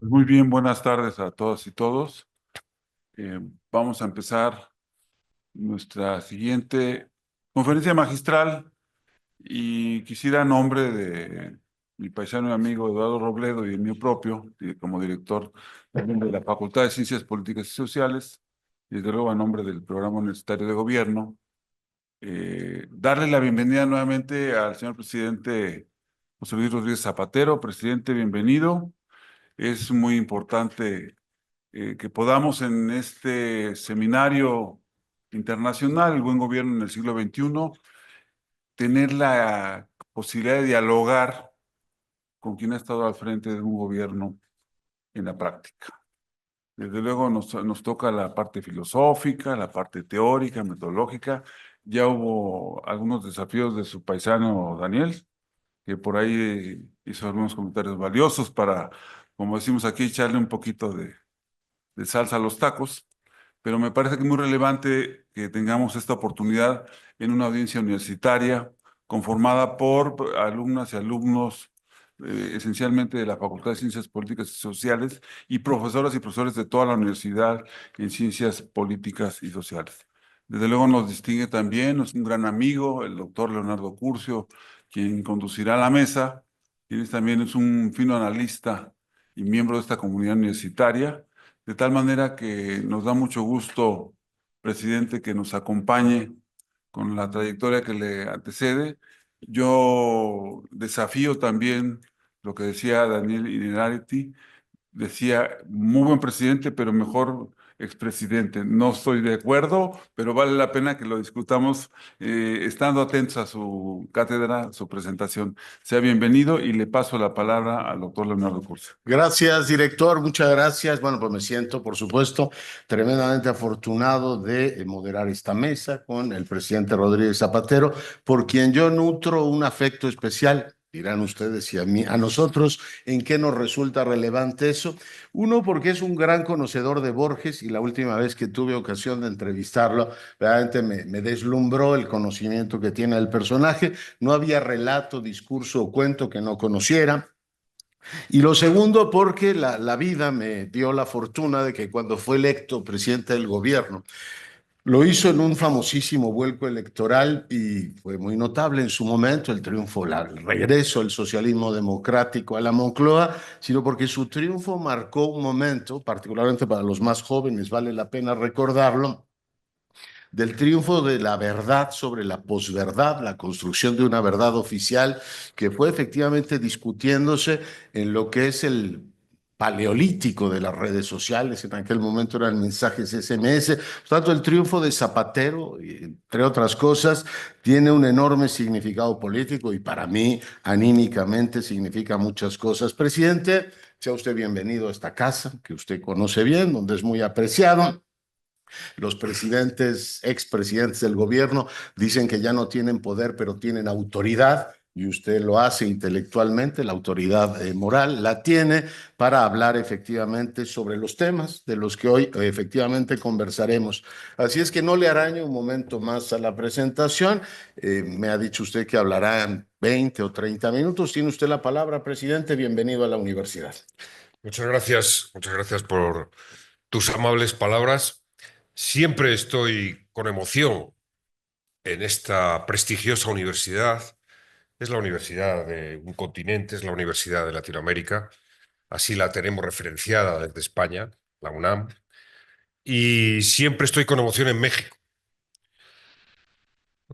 Muy bien, buenas tardes a todas y todos. Eh, Vamos a empezar nuestra siguiente conferencia magistral y quisiera, en nombre de mi paisano y amigo Eduardo Robledo y el mío propio, y como director también de la Facultad de Ciencias Políticas y Sociales, y desde luego a nombre del Programa Universitario de Gobierno, darle la bienvenida nuevamente al señor presidente José Luis Rodríguez Zapatero. Presidente, bienvenido. Es muy importante que podamos en este seminario internacional, el buen gobierno en el siglo XXI, tener la posibilidad de dialogar con quien ha estado al frente de un gobierno en la práctica. Desde luego nos toca la parte filosófica, la parte teórica, metodológica. Ya hubo algunos desafíos de su paisano Daniel, que por ahí hizo algunos comentarios valiosos para, como decimos aquí, echarle un poquito de salsa a los tacos, pero me parece que es muy relevante que tengamos esta oportunidad en una audiencia universitaria conformada por alumnas y alumnos esencialmente de la Facultad de Ciencias Políticas y Sociales y profesoras y profesores de toda la universidad en Ciencias Políticas y Sociales. Desde luego nos distingue también, es un gran amigo, el doctor Leonardo Curcio, quien conducirá la mesa, quien también es un fino analista y miembro de esta comunidad universitaria, de tal manera que nos da mucho gusto, presidente, que nos acompañe con la trayectoria que le antecede. Yo desafío también lo que decía Daniel Innerarity, decía, muy buen presidente, pero mejor expresidente. No estoy de acuerdo, pero vale la pena que lo discutamos estando atentos a su cátedra, su presentación. Sea bienvenido y le paso la palabra al doctor Leonardo Curcio. Gracias, director. Muchas gracias. Bueno, pues me siento, por supuesto, tremendamente afortunado de moderar esta mesa con el presidente Rodríguez Zapatero, por quien yo nutro un afecto especial. Dirán ustedes y a nosotros, ¿en qué nos resulta relevante eso? Uno, porque es un gran conocedor de Borges y la última vez que tuve ocasión de entrevistarlo, realmente me deslumbró el conocimiento que tiene el personaje. No había relato, discurso o cuento que no conociera. Y lo segundo, porque la vida me dio la fortuna de que cuando fue electo presidente del gobierno, lo hizo en un famosísimo vuelco electoral y fue muy notable en su momento el triunfo, el regreso del socialismo democrático a la Moncloa, sino porque su triunfo marcó un momento, particularmente para los más jóvenes, vale la pena recordarlo, del triunfo de la verdad sobre la posverdad, la construcción de una verdad oficial que fue efectivamente discutiéndose en lo que es el paleolítico de las redes sociales, en aquel momento eran mensajes SMS. Por tanto, el triunfo de Zapatero, entre otras cosas, tiene un enorme significado político y para mí, anímicamente, significa muchas cosas. Presidente, sea usted bienvenido a esta casa, que usted conoce bien, donde es muy apreciado. Los presidentes, expresidentes del gobierno dicen que ya no tienen poder, pero tienen autoridad. Y usted lo hace intelectualmente, la autoridad moral la tiene para hablar efectivamente sobre los temas de los que hoy efectivamente conversaremos. Así es que no le araño un momento más a la presentación. Me ha dicho usted que hablará en 20 o 30 minutos. Tiene usted la palabra, presidente. Bienvenido a la universidad. Muchas gracias por tus amables palabras. Siempre estoy con emoción en esta prestigiosa universidad. Es la universidad de un continente, es la Universidad de Latinoamérica. Así la tenemos referenciada desde España, la UNAM. Y siempre estoy con emoción en México.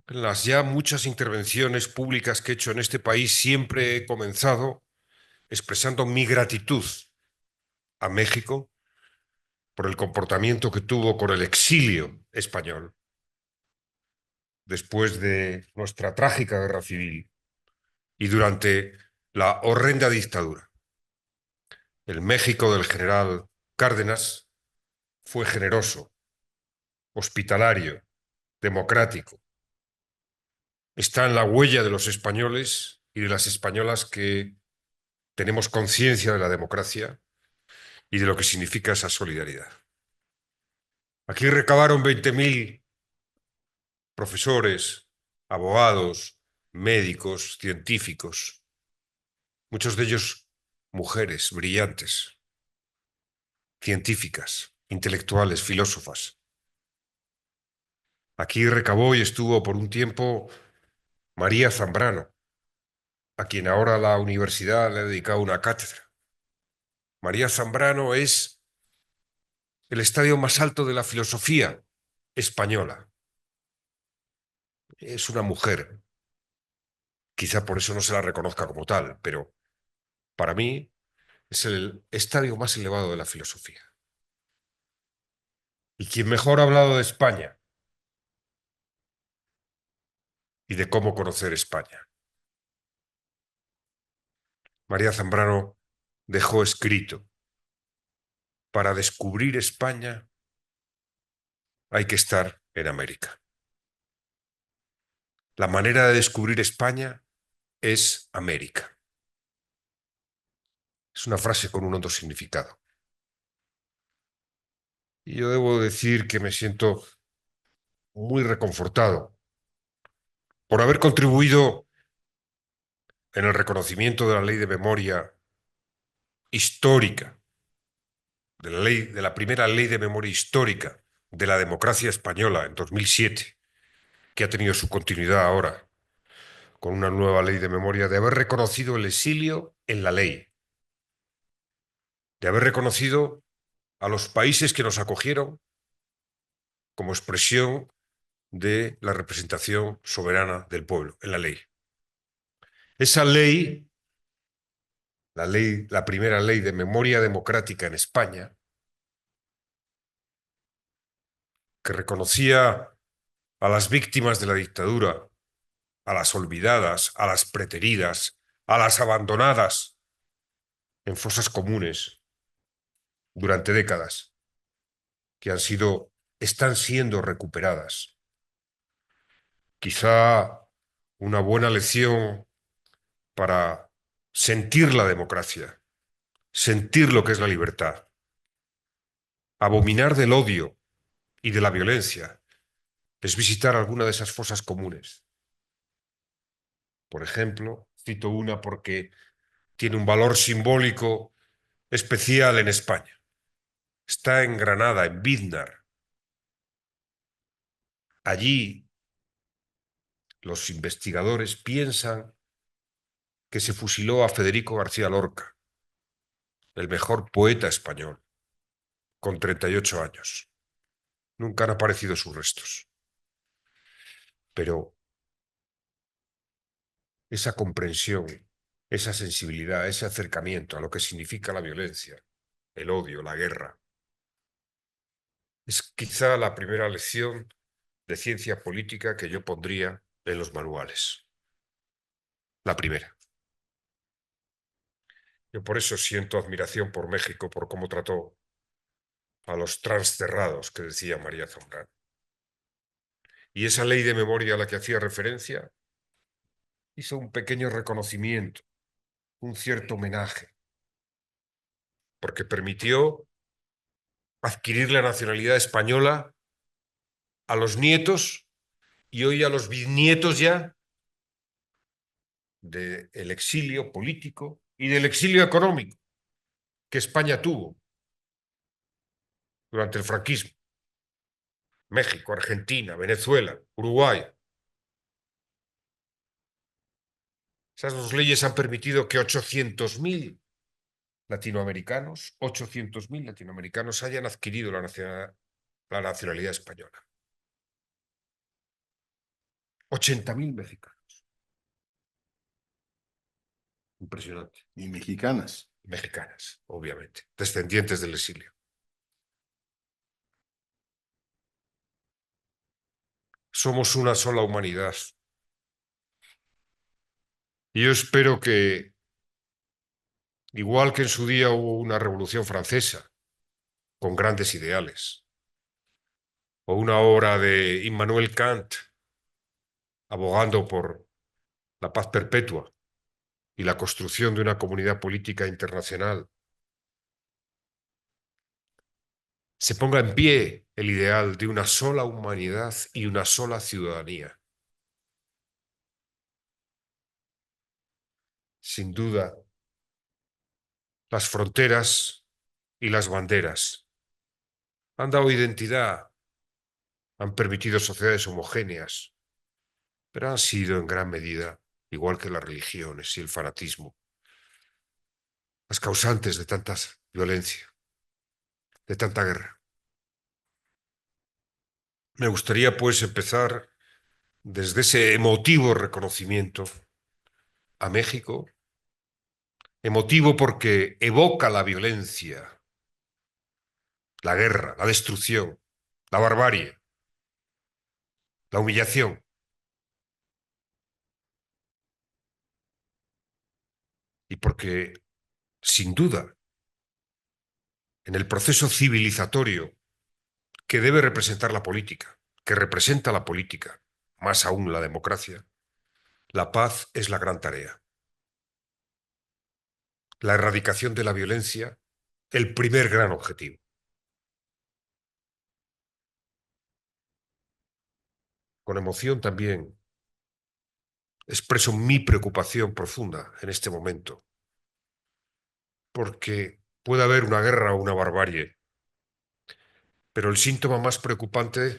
En las ya muchas intervenciones públicas que he hecho en este país, siempre he comenzado expresando mi gratitud a México por el comportamiento que tuvo con el exilio español después de nuestra trágica guerra civil y durante la horrenda dictadura. El México del general Cárdenas fue generoso, hospitalario, democrático. Está en la huella de los españoles y de las españolas que tenemos conciencia de la democracia y de lo que significa esa solidaridad. Aquí recabaron 20.000 profesores, abogados, médicos, científicos, muchos de ellos mujeres brillantes, científicas, intelectuales, filósofas. Aquí recabó y estuvo por un tiempo María Zambrano, a quien ahora la universidad le ha dedicado una cátedra. María Zambrano es el estadio más alto de la filosofía española. Es una mujer. Quizá por eso no se la reconozca como tal, pero para mí es el estadio más elevado de la filosofía. Y quien mejor ha hablado de España y de cómo conocer España. María Zambrano dejó escrito: para descubrir España hay que estar en América. La manera de descubrir España es América. Es una frase con un hondo significado. Y yo debo decir que me siento muy reconfortado por haber contribuido en el reconocimiento de la ley de memoria histórica, de la primera ley de memoria histórica de la democracia española en 2007, que ha tenido su continuidad ahora con una nueva ley de memoria, de haber reconocido el exilio en la ley, de haber reconocido a los países que nos acogieron como expresión de la representación soberana del pueblo en la ley. Esa ley, la primera ley de memoria democrática en España, que reconocía a las víctimas de la dictadura, a las olvidadas, a las preteridas, a las abandonadas en fosas comunes durante décadas, que están siendo recuperadas. Quizá una buena lección para sentir la democracia, sentir lo que es la libertad, abominar del odio y de la violencia, es visitar alguna de esas fosas comunes. Por ejemplo, cito una porque tiene un valor simbólico especial en España. Está en Granada, en Biznar. Allí los investigadores piensan que se fusiló a Federico García Lorca, el mejor poeta español, con 38 años. Nunca han aparecido sus restos. Pero esa comprensión, esa sensibilidad, ese acercamiento a lo que significa la violencia, el odio, la guerra, es quizá la primera lección de ciencia política que yo pondría en los manuales. La primera. Yo por eso siento admiración por México, por cómo trató a los transterrados, que decía María Zambrano. Y esa ley de memoria a la que hacía referencia hizo un pequeño reconocimiento, un cierto homenaje, porque permitió adquirir la nacionalidad española a los nietos y hoy a los bisnietos ya del exilio político y del exilio económico que España tuvo durante el franquismo. México, Argentina, Venezuela, Uruguay. Esas dos leyes han permitido que 800.000 latinoamericanos hayan adquirido la nacionalidad española. 80.000 mexicanos. Impresionante. Y mexicanas. Mexicanas, obviamente, descendientes del exilio. Somos una sola humanidad. Y yo espero que, igual que en su día hubo una revolución francesa, con grandes ideales, o una obra de Immanuel Kant, abogando por la paz perpetua y la construcción de una comunidad política internacional, se ponga en pie el ideal de una sola humanidad y una sola ciudadanía. Sin duda, las fronteras y las banderas han dado identidad, han permitido sociedades homogéneas, pero han sido en gran medida, igual que las religiones y el fanatismo, las causantes de tanta violencia, de tanta guerra. Me gustaría, pues, empezar desde ese emotivo reconocimiento a México, emotivo porque evoca la violencia, la guerra, la destrucción, la barbarie, la humillación, y porque, sin duda, en el proceso civilizatorio que debe representar la política, que representa la política, más aún la democracia, la paz es la gran tarea. La erradicación de la violencia, el primer gran objetivo. Con emoción también expreso mi preocupación profunda en este momento, porque puede haber una guerra o una barbarie, pero el síntoma más preocupante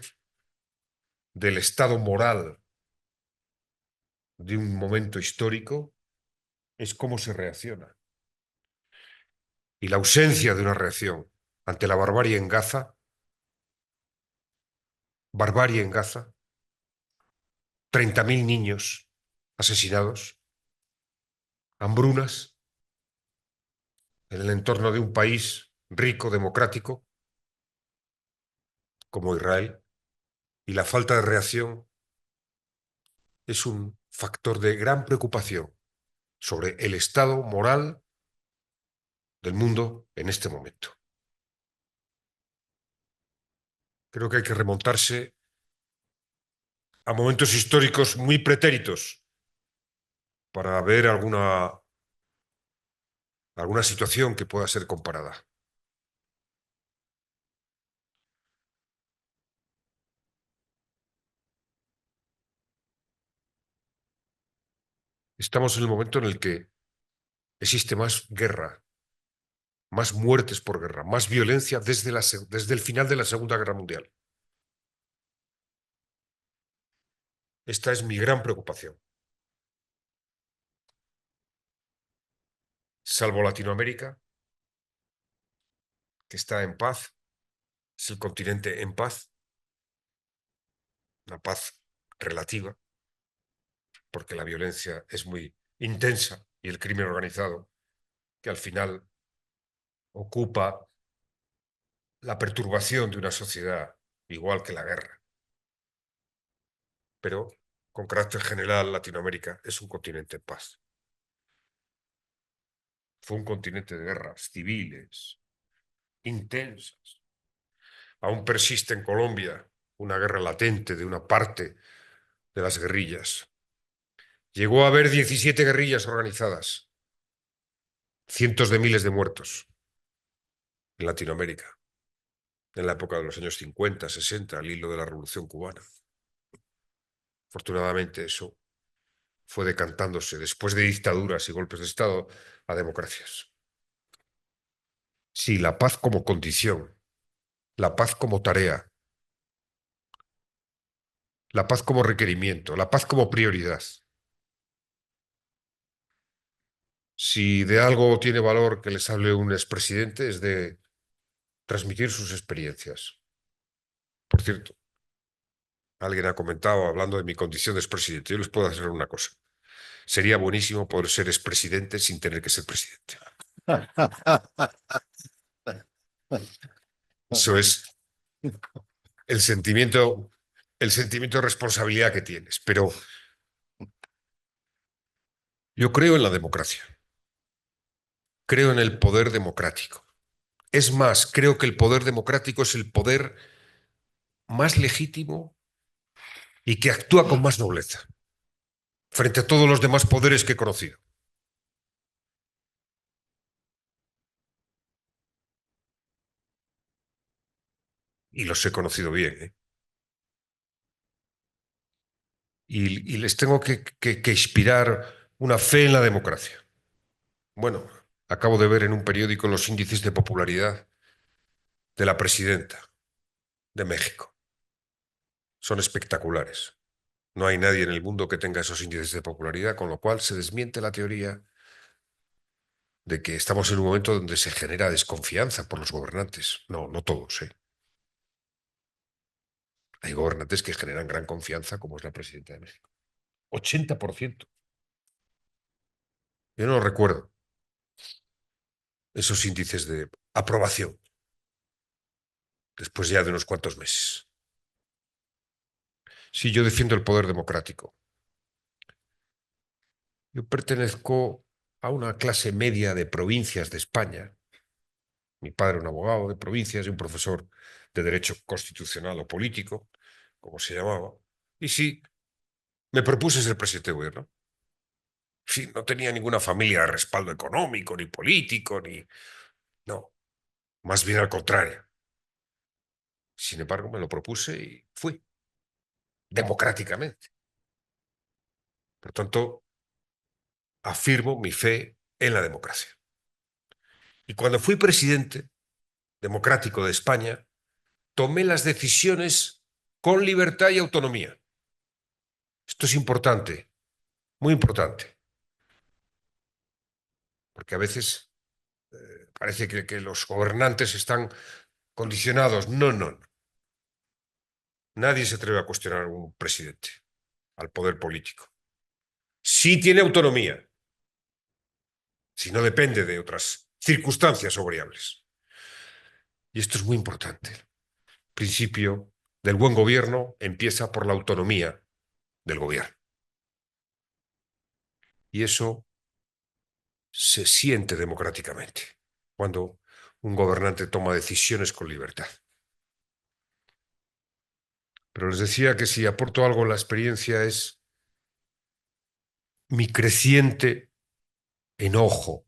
del estado moral de un momento histórico es cómo se reacciona. Y la ausencia de una reacción ante la barbarie en Gaza, 30.000 niños asesinados, hambrunas en el entorno de un país rico, democrático, como Israel, y la falta de reacción es un factor de gran preocupación sobre el estado moral del mundo en este momento. Creo que hay que remontarse a momentos históricos muy pretéritos para ver alguna situación que pueda ser comparada. Estamos en el momento en el que existe más guerra, más muertes por guerra, más violencia desde el final de la Segunda Guerra Mundial. Esta es mi gran preocupación. Salvo Latinoamérica, que está en paz, es el continente en paz, una paz relativa, porque la violencia es muy intensa y el crimen organizado, que al final ocupa la perturbación de una sociedad, igual que la guerra. Pero, con carácter general, Latinoamérica es un continente en paz. Fue un continente de guerras civiles, intensas. Aún persiste en Colombia una guerra latente de una parte de las guerrillas. Llegó a haber 17 guerrillas organizadas, cientos de miles de muertos en Latinoamérica, en la época de los años 50, 60, al hilo de la Revolución Cubana. Afortunadamente eso fue decantándose después de dictaduras y golpes de Estado a democracias. Sí, la paz como condición, la paz como tarea, la paz como requerimiento, la paz como prioridad. Si de algo tiene valor que les hable un expresidente es de transmitir sus experiencias. Por cierto, alguien ha comentado, hablando de mi condición de expresidente, yo les puedo hacer una cosa. Sería buenísimo poder ser expresidente sin tener que ser presidente. Eso es el sentimiento de responsabilidad que tienes. Pero yo creo en la democracia. Creo en el poder democrático. Es más, creo que el poder democrático es el poder más legítimo y que actúa con más nobleza frente a todos los demás poderes que he conocido. Y los he conocido bien, ¿eh? Y les tengo que inspirar una fe en la democracia. Bueno, acabo de ver en un periódico los índices de popularidad de la presidenta de México son espectaculares. No hay nadie en el mundo que tenga esos índices de popularidad, con lo cual se desmiente la teoría de que estamos en un momento donde se genera desconfianza por los gobernantes. No, no todos, ¿eh? Hay gobernantes que generan gran confianza, como es la presidenta de México. 80%. Yo no recuerdo esos índices de aprobación después ya de unos cuantos meses. Sí, yo defiendo el poder democrático. Yo pertenezco a una clase media de provincias de España. Mi padre un abogado de provincias y un profesor de Derecho Constitucional o Político, como se llamaba. Y sí, me propuse ser presidente de gobierno. Sí, no tenía ninguna familia de respaldo económico, ni político, ni... No, más bien al contrario. Sin embargo, me lo propuse y fui, democráticamente. Por tanto, afirmo mi fe en la democracia. Y cuando fui presidente democrático de España, tomé las decisiones con libertad y autonomía. Esto es importante, muy importante, porque a veces parece que los gobernantes están condicionados. No, no, no. Nadie se atreve a cuestionar a un presidente, al poder político. Sí tiene autonomía, si no depende de otras circunstancias o variables. Y esto es muy importante. El principio del buen gobierno empieza por la autonomía del gobierno. Y eso se siente democráticamente cuando un gobernante toma decisiones con libertad. Pero les decía que si aporto algo en la experiencia es mi creciente enojo,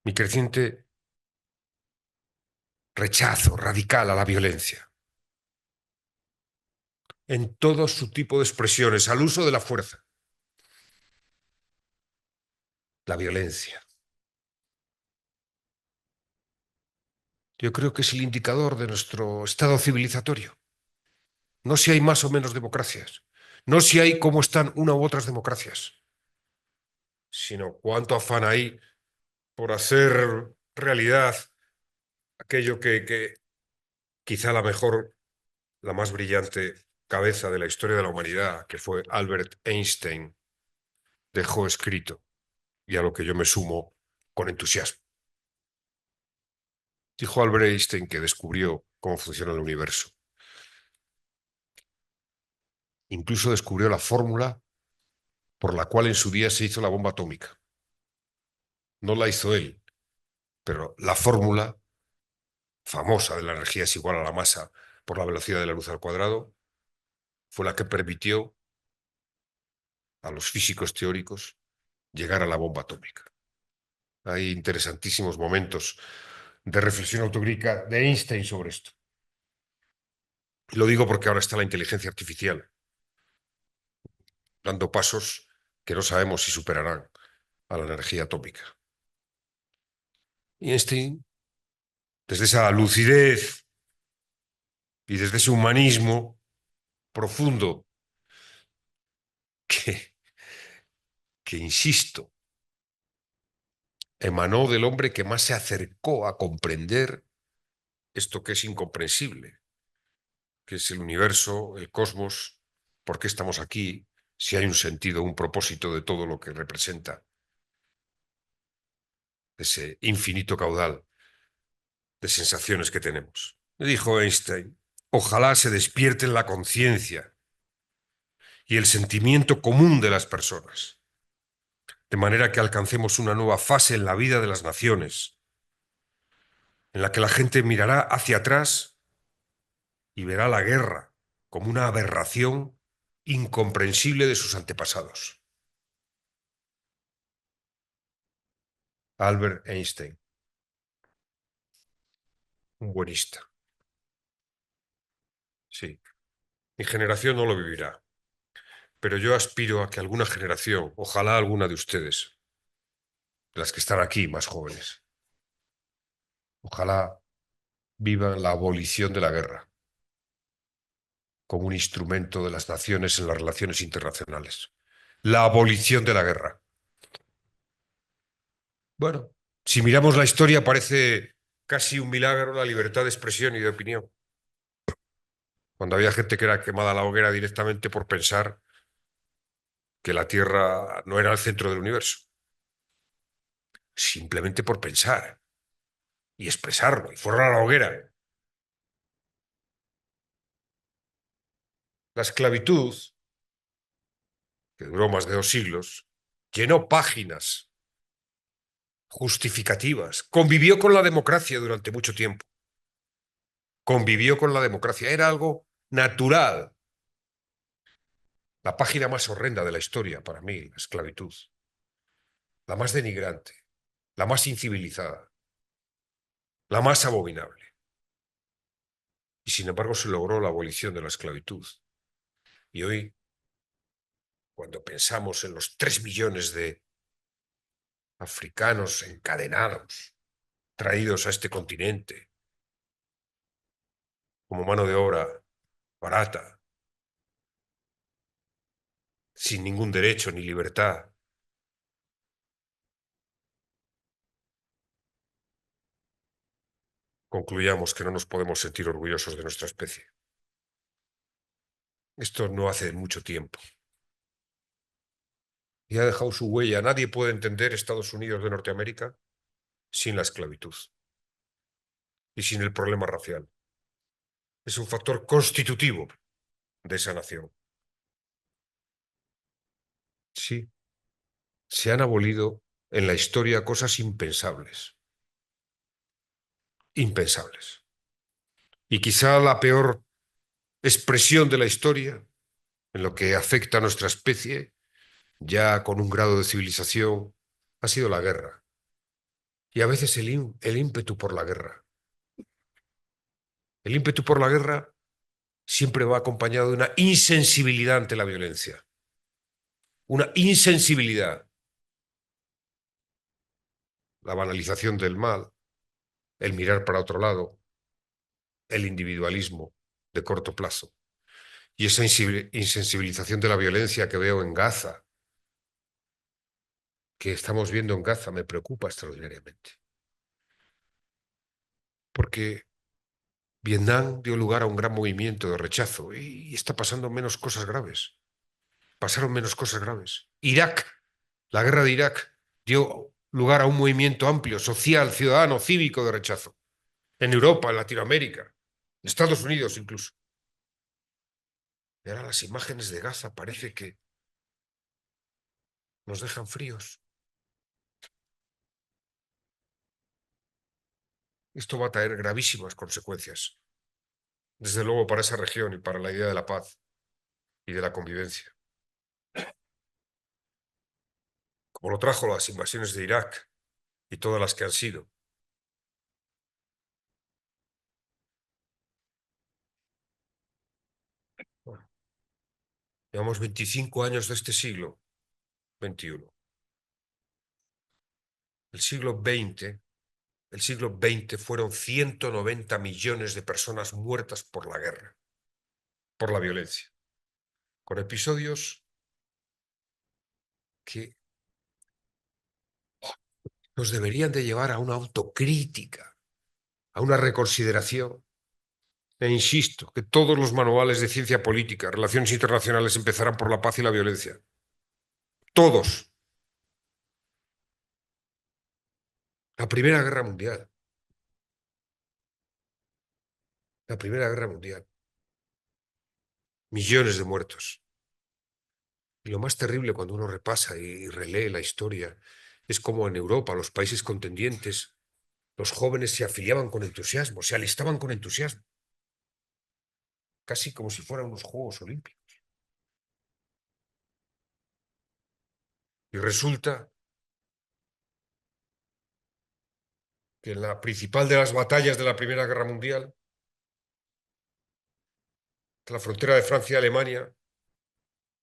mi creciente rechazo radical a la violencia, en todo su tipo de expresiones, al uso de la fuerza, la violencia. Yo creo que es el indicador de nuestro estado civilizatorio. No si hay más o menos democracias, no si hay cómo están una u otras democracias, sino cuánto afán hay por hacer realidad aquello que quizá la mejor, la más brillante cabeza de la historia de la humanidad, que fue Albert Einstein, dejó escrito, y a lo que yo me sumo con entusiasmo. Dijo Albert Einstein que descubrió cómo funciona el universo. Incluso descubrió la fórmula por la cual en su día se hizo la bomba atómica. No la hizo él, pero la fórmula famosa de la energía es igual a la masa por la velocidad de la luz al cuadrado fue la que permitió a los físicos teóricos llegar a la bomba atómica. Hay interesantísimos momentos de reflexión autocrítica de Einstein sobre esto. Lo digo porque ahora está la inteligencia artificial dando pasos que no sabemos si superarán a la energía atómica. Y Einstein, desde esa lucidez y desde ese humanismo profundo que, que insisto, emanó del hombre que más se acercó a comprender esto que es incomprensible, que es el universo, el cosmos, por qué estamos aquí, si hay un sentido, un propósito de todo lo que representa ese infinito caudal de sensaciones que tenemos. Me dijo Einstein, ojalá se despierten la conciencia y el sentimiento común de las personas, de manera que alcancemos una nueva fase en la vida de las naciones, en la que la gente mirará hacia atrás y verá la guerra como una aberración incomprensible de sus antepasados. Albert Einstein, un buenista. Sí, mi generación no lo vivirá, pero yo aspiro a que alguna generación, ojalá alguna de ustedes, las que están aquí más jóvenes, ojalá vivan la abolición de la guerra como un instrumento de las naciones en las relaciones internacionales. La abolición de la guerra. Bueno, si miramos la historia parece casi un milagro la libertad de expresión y de opinión. Cuando había gente que era quemada a la hoguera directamente por pensar que la Tierra no era el centro del universo. Simplemente por pensar y expresarlo, y fueron a la hoguera. La esclavitud, que duró más de 2 siglos, llenó páginas justificativas, convivió con la democracia durante mucho tiempo, convivió con la democracia, era algo natural. La página más horrenda de la historia para mí, la esclavitud, la más denigrante, la más incivilizada, la más abominable. Y sin embargo se logró la abolición de la esclavitud. Y hoy, cuando pensamos en los 3 millones de africanos encadenados, traídos a este continente como mano de obra barata, sin ningún derecho ni libertad, concluyamos que no nos podemos sentir orgullosos de nuestra especie. Esto no hace mucho tiempo. Y ha dejado su huella. Nadie puede entender Estados Unidos de Norteamérica sin la esclavitud y sin el problema racial. Es un factor constitutivo de esa nación. Sí, se han abolido en la historia cosas impensables. Impensables. Y quizá la peor expresión de la historia, en lo que afecta a nuestra especie, ya con un grado de civilización, ha sido la guerra. Y a veces el ímpetu por la guerra. El ímpetu por la guerra siempre va acompañado de una insensibilidad ante la violencia. Una insensibilidad. La banalización del mal, el mirar para otro lado, el individualismo de corto plazo. Y esa insensibilización de la violencia que veo en Gaza, que estamos viendo en Gaza, me preocupa extraordinariamente. Porque Vietnam dio lugar a un gran movimiento de rechazo y está pasando menos cosas graves. Pasaron menos cosas graves. Irak, la guerra de Irak, dio lugar a un movimiento amplio, social, ciudadano, cívico de rechazo. En Europa, en Latinoamérica, en Estados Unidos incluso. Y ahora las imágenes de Gaza parece que nos dejan fríos. Esto va a traer gravísimas consecuencias, desde luego para esa región y para la idea de la paz y de la convivencia. Como lo trajo las invasiones de Irak y todas las que han sido. Bueno, llevamos 25 años de este siglo XXI. El siglo XX fueron 190 millones de personas muertas por la guerra, por la violencia, con episodios que nos deberían de llevar a una autocrítica, a una reconsideración. E insisto, que todos los manuales de ciencia política, relaciones internacionales empezarán por la paz y la violencia. Todos. La Primera Guerra Mundial. La Primera Guerra Mundial. Millones de muertos. Y lo más terrible cuando uno repasa y relee la historia es como en Europa, los países contendientes, los jóvenes se afiliaban con entusiasmo, se alistaban con entusiasmo, casi como si fueran unos Juegos Olímpicos. Y resulta que en la principal de las batallas de la Primera Guerra Mundial, la frontera de Francia y Alemania,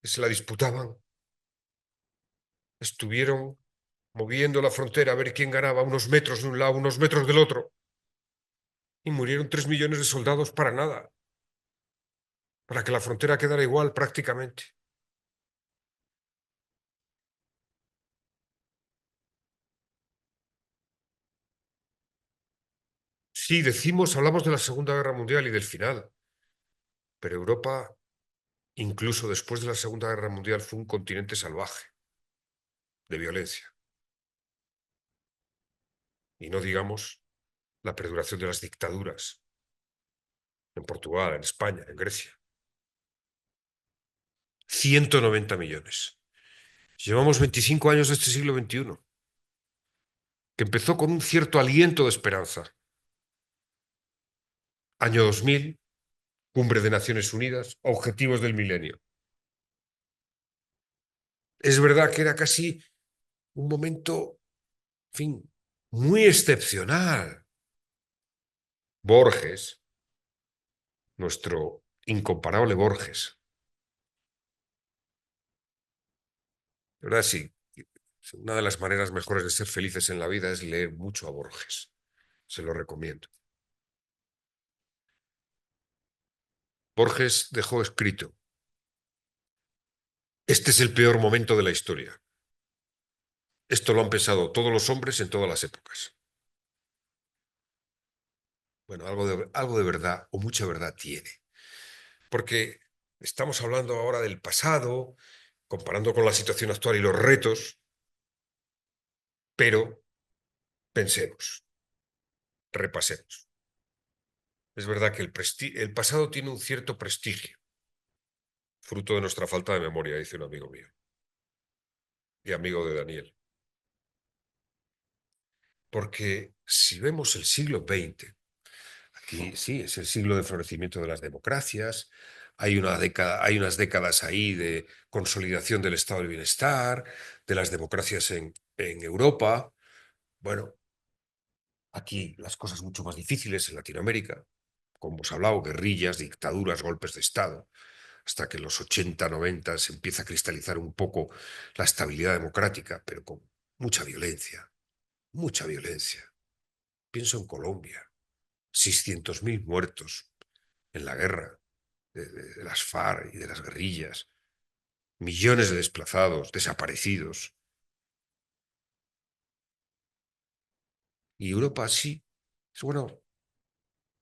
que se la disputaban, estuvieron moviendo la frontera a ver quién ganaba, unos metros de un lado, unos metros del otro, Y murieron 3 millones de soldados para nada, para que la frontera quedara igual prácticamente. Sí, hablamos de la Segunda Guerra Mundial y del final, pero Europa, incluso después de la Segunda Guerra Mundial, fue un continente salvaje, de violencia. Y no digamos la perduración de las dictaduras en Portugal, en España, en Grecia. 190 millones. Llevamos 25 años de este siglo XXI, que empezó con un cierto aliento de esperanza. Año 2000, Cumbre de Naciones Unidas, Objetivos del Milenio. Es verdad que era casi un momento, en fin, muy excepcional. Borges, nuestro incomparable Borges. De verdad, sí, una de las maneras mejores de ser felices en la vida es leer mucho a Borges. Se lo recomiendo. Borges dejó escrito: este es el peor momento de la historia. Esto lo han pensado todos los hombres en todas las épocas. Bueno, algo de verdad o mucha verdad tiene. Porque estamos hablando ahora del pasado, comparando con la situación actual y los retos, pero pensemos, repasemos. Es verdad que el pasado tiene un cierto prestigio, fruto de nuestra falta de memoria, dice un amigo mío y amigo de Daniel. Porque si vemos el siglo XX, aquí sí, es el siglo de florecimiento de las democracias, hay unas décadas ahí de consolidación del estado del bienestar, de las democracias en Europa. Bueno, aquí las cosas mucho más difíciles en Latinoamérica, como hemos hablado, guerrillas, dictaduras, golpes de Estado, hasta que en los 80, 90 se empieza a cristalizar un poco la estabilidad democrática, pero con mucha violencia, mucha violencia. Pienso en Colombia, 600.000 muertos en la guerra de las FARC y de las guerrillas, millones de desplazados, desaparecidos. Y Europa sí, bueno,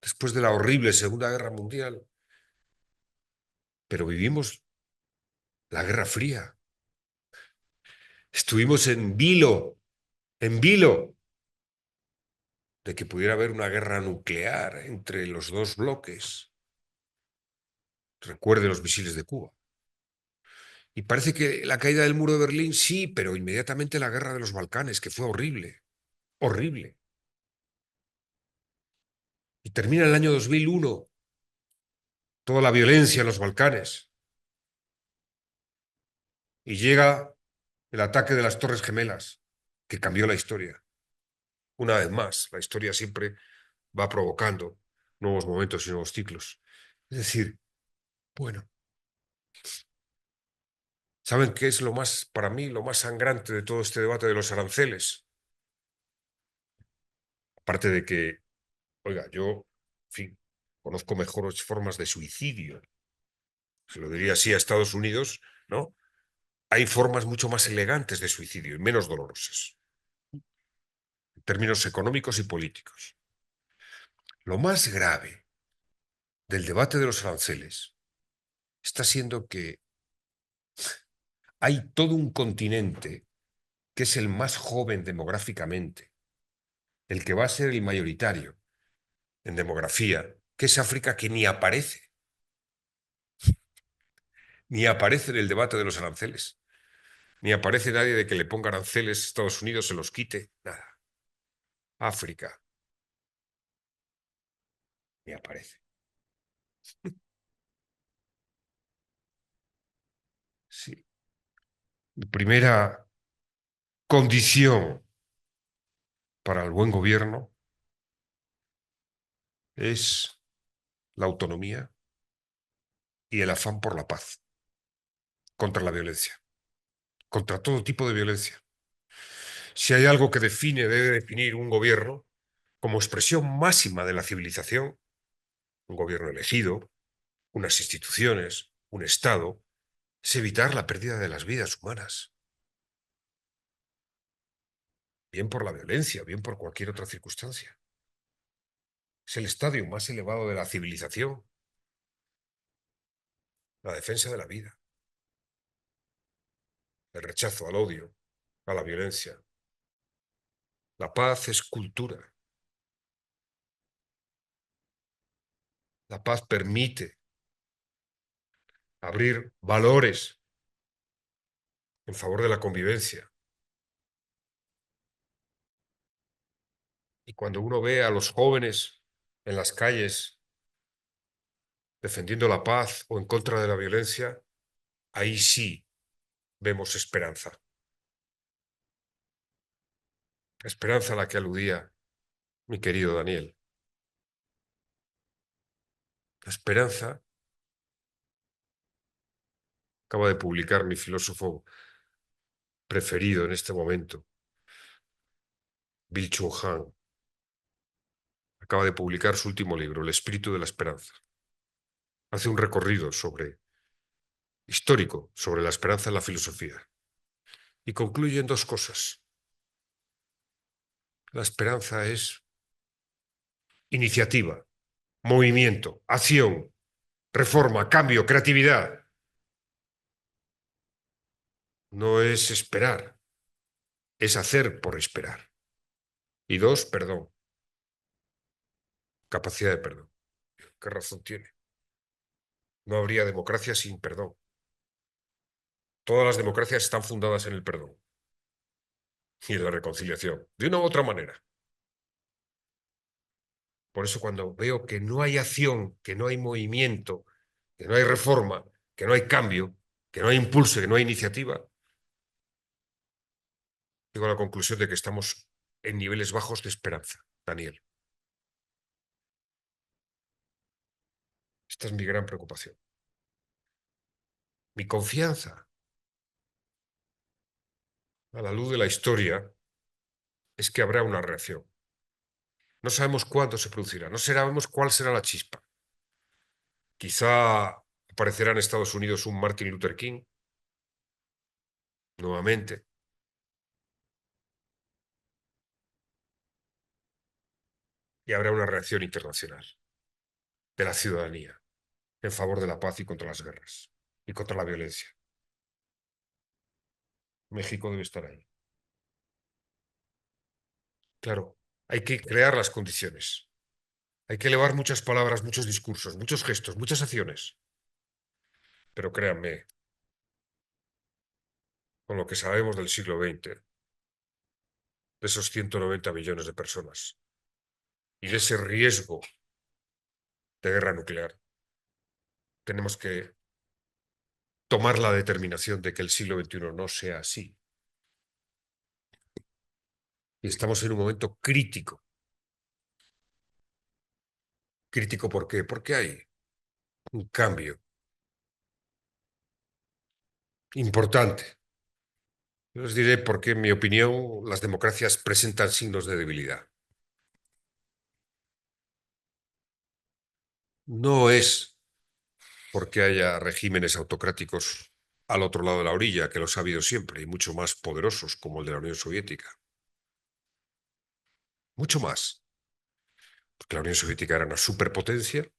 después de la horrible Segunda Guerra Mundial, pero vivimos la Guerra Fría. Estuvimos en vilo de que pudiera haber una guerra nuclear entre los dos bloques. Recuerde los misiles de Cuba. Y parece que la caída del muro de Berlín sí, pero inmediatamente la guerra de los Balcanes, que fue horrible, horrible. Y termina el año 2001, toda la violencia en los Balcanes. Y llega el ataque de las Torres Gemelas, que cambió la historia. Una vez más, la historia siempre va provocando nuevos momentos y nuevos ciclos. Es decir, bueno, ¿saben qué es para mí, lo más sangrante de todo este debate de los aranceles? Aparte de que, oiga, yo, en fin, conozco mejores formas de suicidio. Se lo diría así a Estados Unidos, ¿no? Hay formas mucho más elegantes de suicidio y menos dolorosas, en términos económicos y políticos. Lo más grave del debate de los aranceles está siendo que hay todo un continente que es el más joven demográficamente, el que va a ser el mayoritario en demografía, que es África, que ni aparece en el debate de los aranceles, ni aparece nadie de que le ponga aranceles a Estados Unidos, se los quite, nada. África, ni aparece. Sí. Primera condición para el buen gobierno es la autonomía y el afán por la paz, contra la violencia, contra todo tipo de violencia. Si hay algo que debe definir un gobierno, como expresión máxima de la civilización, un gobierno elegido, unas instituciones, un Estado, es evitar la pérdida de las vidas humanas. Bien por la violencia, bien por cualquier otra circunstancia. Es el estadio más elevado de la civilización, la defensa de la vida, el rechazo al odio, a la violencia. La paz es cultura. La paz permite abrir valores en favor de la convivencia. Y cuando uno ve a los jóvenes en las calles defendiendo la paz o en contra de la violencia, ahí sí vemos esperanza. Esperanza a la que aludía mi querido Daniel. La esperanza acaba de publicar mi filósofo preferido en este momento, Byung-Chul Han. Acaba de publicar su último libro, El espíritu de la esperanza. Hace un recorrido histórico sobre la esperanza en la filosofía y concluye en dos cosas. La esperanza es iniciativa, movimiento, acción, reforma, cambio, creatividad. No es esperar, es hacer por esperar. Y dos, perdón, capacidad de perdón. ¿Qué razón tiene? No habría democracia sin perdón. Todas las democracias están fundadas en el perdón y en la reconciliación, de una u otra manera. Por eso cuando veo que no hay acción, que no hay movimiento, que no hay reforma, que no hay cambio, que no hay impulso, que no hay iniciativa, llego a la conclusión de que estamos en niveles bajos de esperanza, Daniel. Esta es mi gran preocupación. Mi confianza, a la luz de la historia, es que habrá una reacción. No sabemos cuándo se producirá, no sabemos cuál será la chispa. Quizá aparecerá en Estados Unidos un Martin Luther King, nuevamente. Y habrá una reacción internacional de la ciudadanía en favor de la paz y contra las guerras y contra la violencia. México debe estar ahí. Claro, hay que crear las condiciones. Hay que elevar muchas palabras, muchos discursos, muchos gestos, muchas acciones. Pero créanme, con lo que sabemos del siglo XX, de esos 190 millones de personas y de ese riesgo de guerra nuclear, tenemos que tomar la determinación de que el siglo XXI no sea así. Y estamos en un momento crítico. ¿Crítico por qué? Porque hay un cambio importante. Yo les diré por qué, en mi opinión, las democracias presentan signos de debilidad. No es porque haya regímenes autocráticos al otro lado de la orilla, que los ha habido siempre, y mucho más poderosos, como el de la Unión Soviética. Mucho más. Porque la Unión Soviética era una superpotencia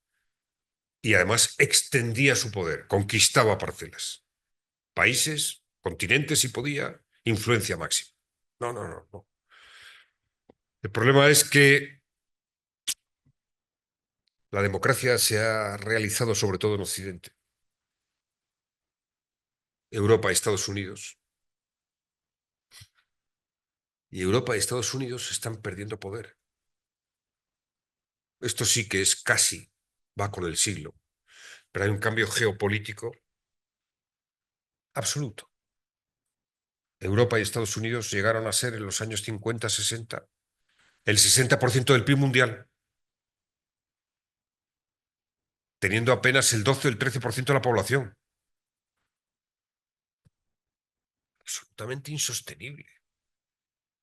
y además extendía su poder, conquistaba parcelas, países, continentes si podía, influencia máxima. No, no, no, no. El problema es que la democracia se ha realizado sobre todo en Occidente. Europa y Estados Unidos. Y Europa y Estados Unidos están perdiendo poder. Esto sí que es casi, va con el siglo, pero hay un cambio geopolítico absoluto. Europa y Estados Unidos llegaron a ser en los años 50, 60, el 60% del PIB mundial, teniendo apenas el 12 o el 13% de la población. Absolutamente insostenible.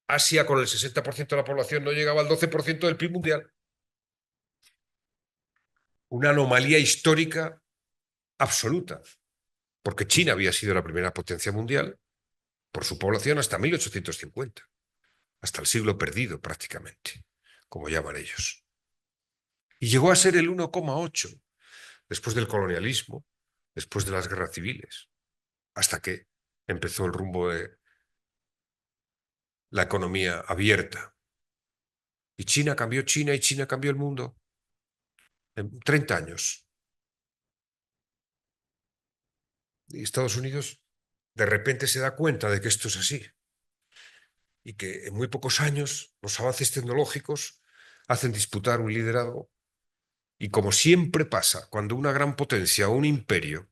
Asia, con el 60% de la población, no llegaba al 12% del PIB mundial. Una anomalía histórica absoluta, porque China había sido la primera potencia mundial por su población hasta 1850, hasta el siglo perdido prácticamente, como llaman ellos. Y llegó a ser el 1,8 después del colonialismo, después de las guerras civiles, hasta que empezó el rumbo de la economía abierta. Y China cambió China y China cambió el mundo en 30 años. Y Estados Unidos de repente se da cuenta de que esto es así y que en muy pocos años los avances tecnológicos hacen disputar un liderazgo. Y como siempre pasa, cuando una gran potencia o un imperio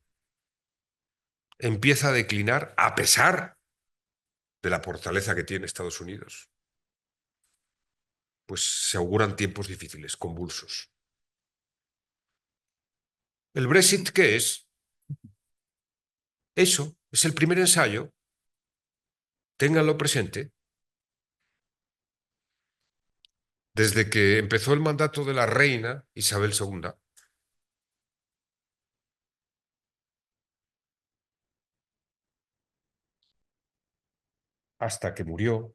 empieza a declinar a pesar de la fortaleza que tiene Estados Unidos, pues se auguran tiempos difíciles, convulsos. ¿El Brexit qué es? Eso es el primer ensayo. Ténganlo presente. Desde que empezó el mandato de la reina Isabel II, hasta que murió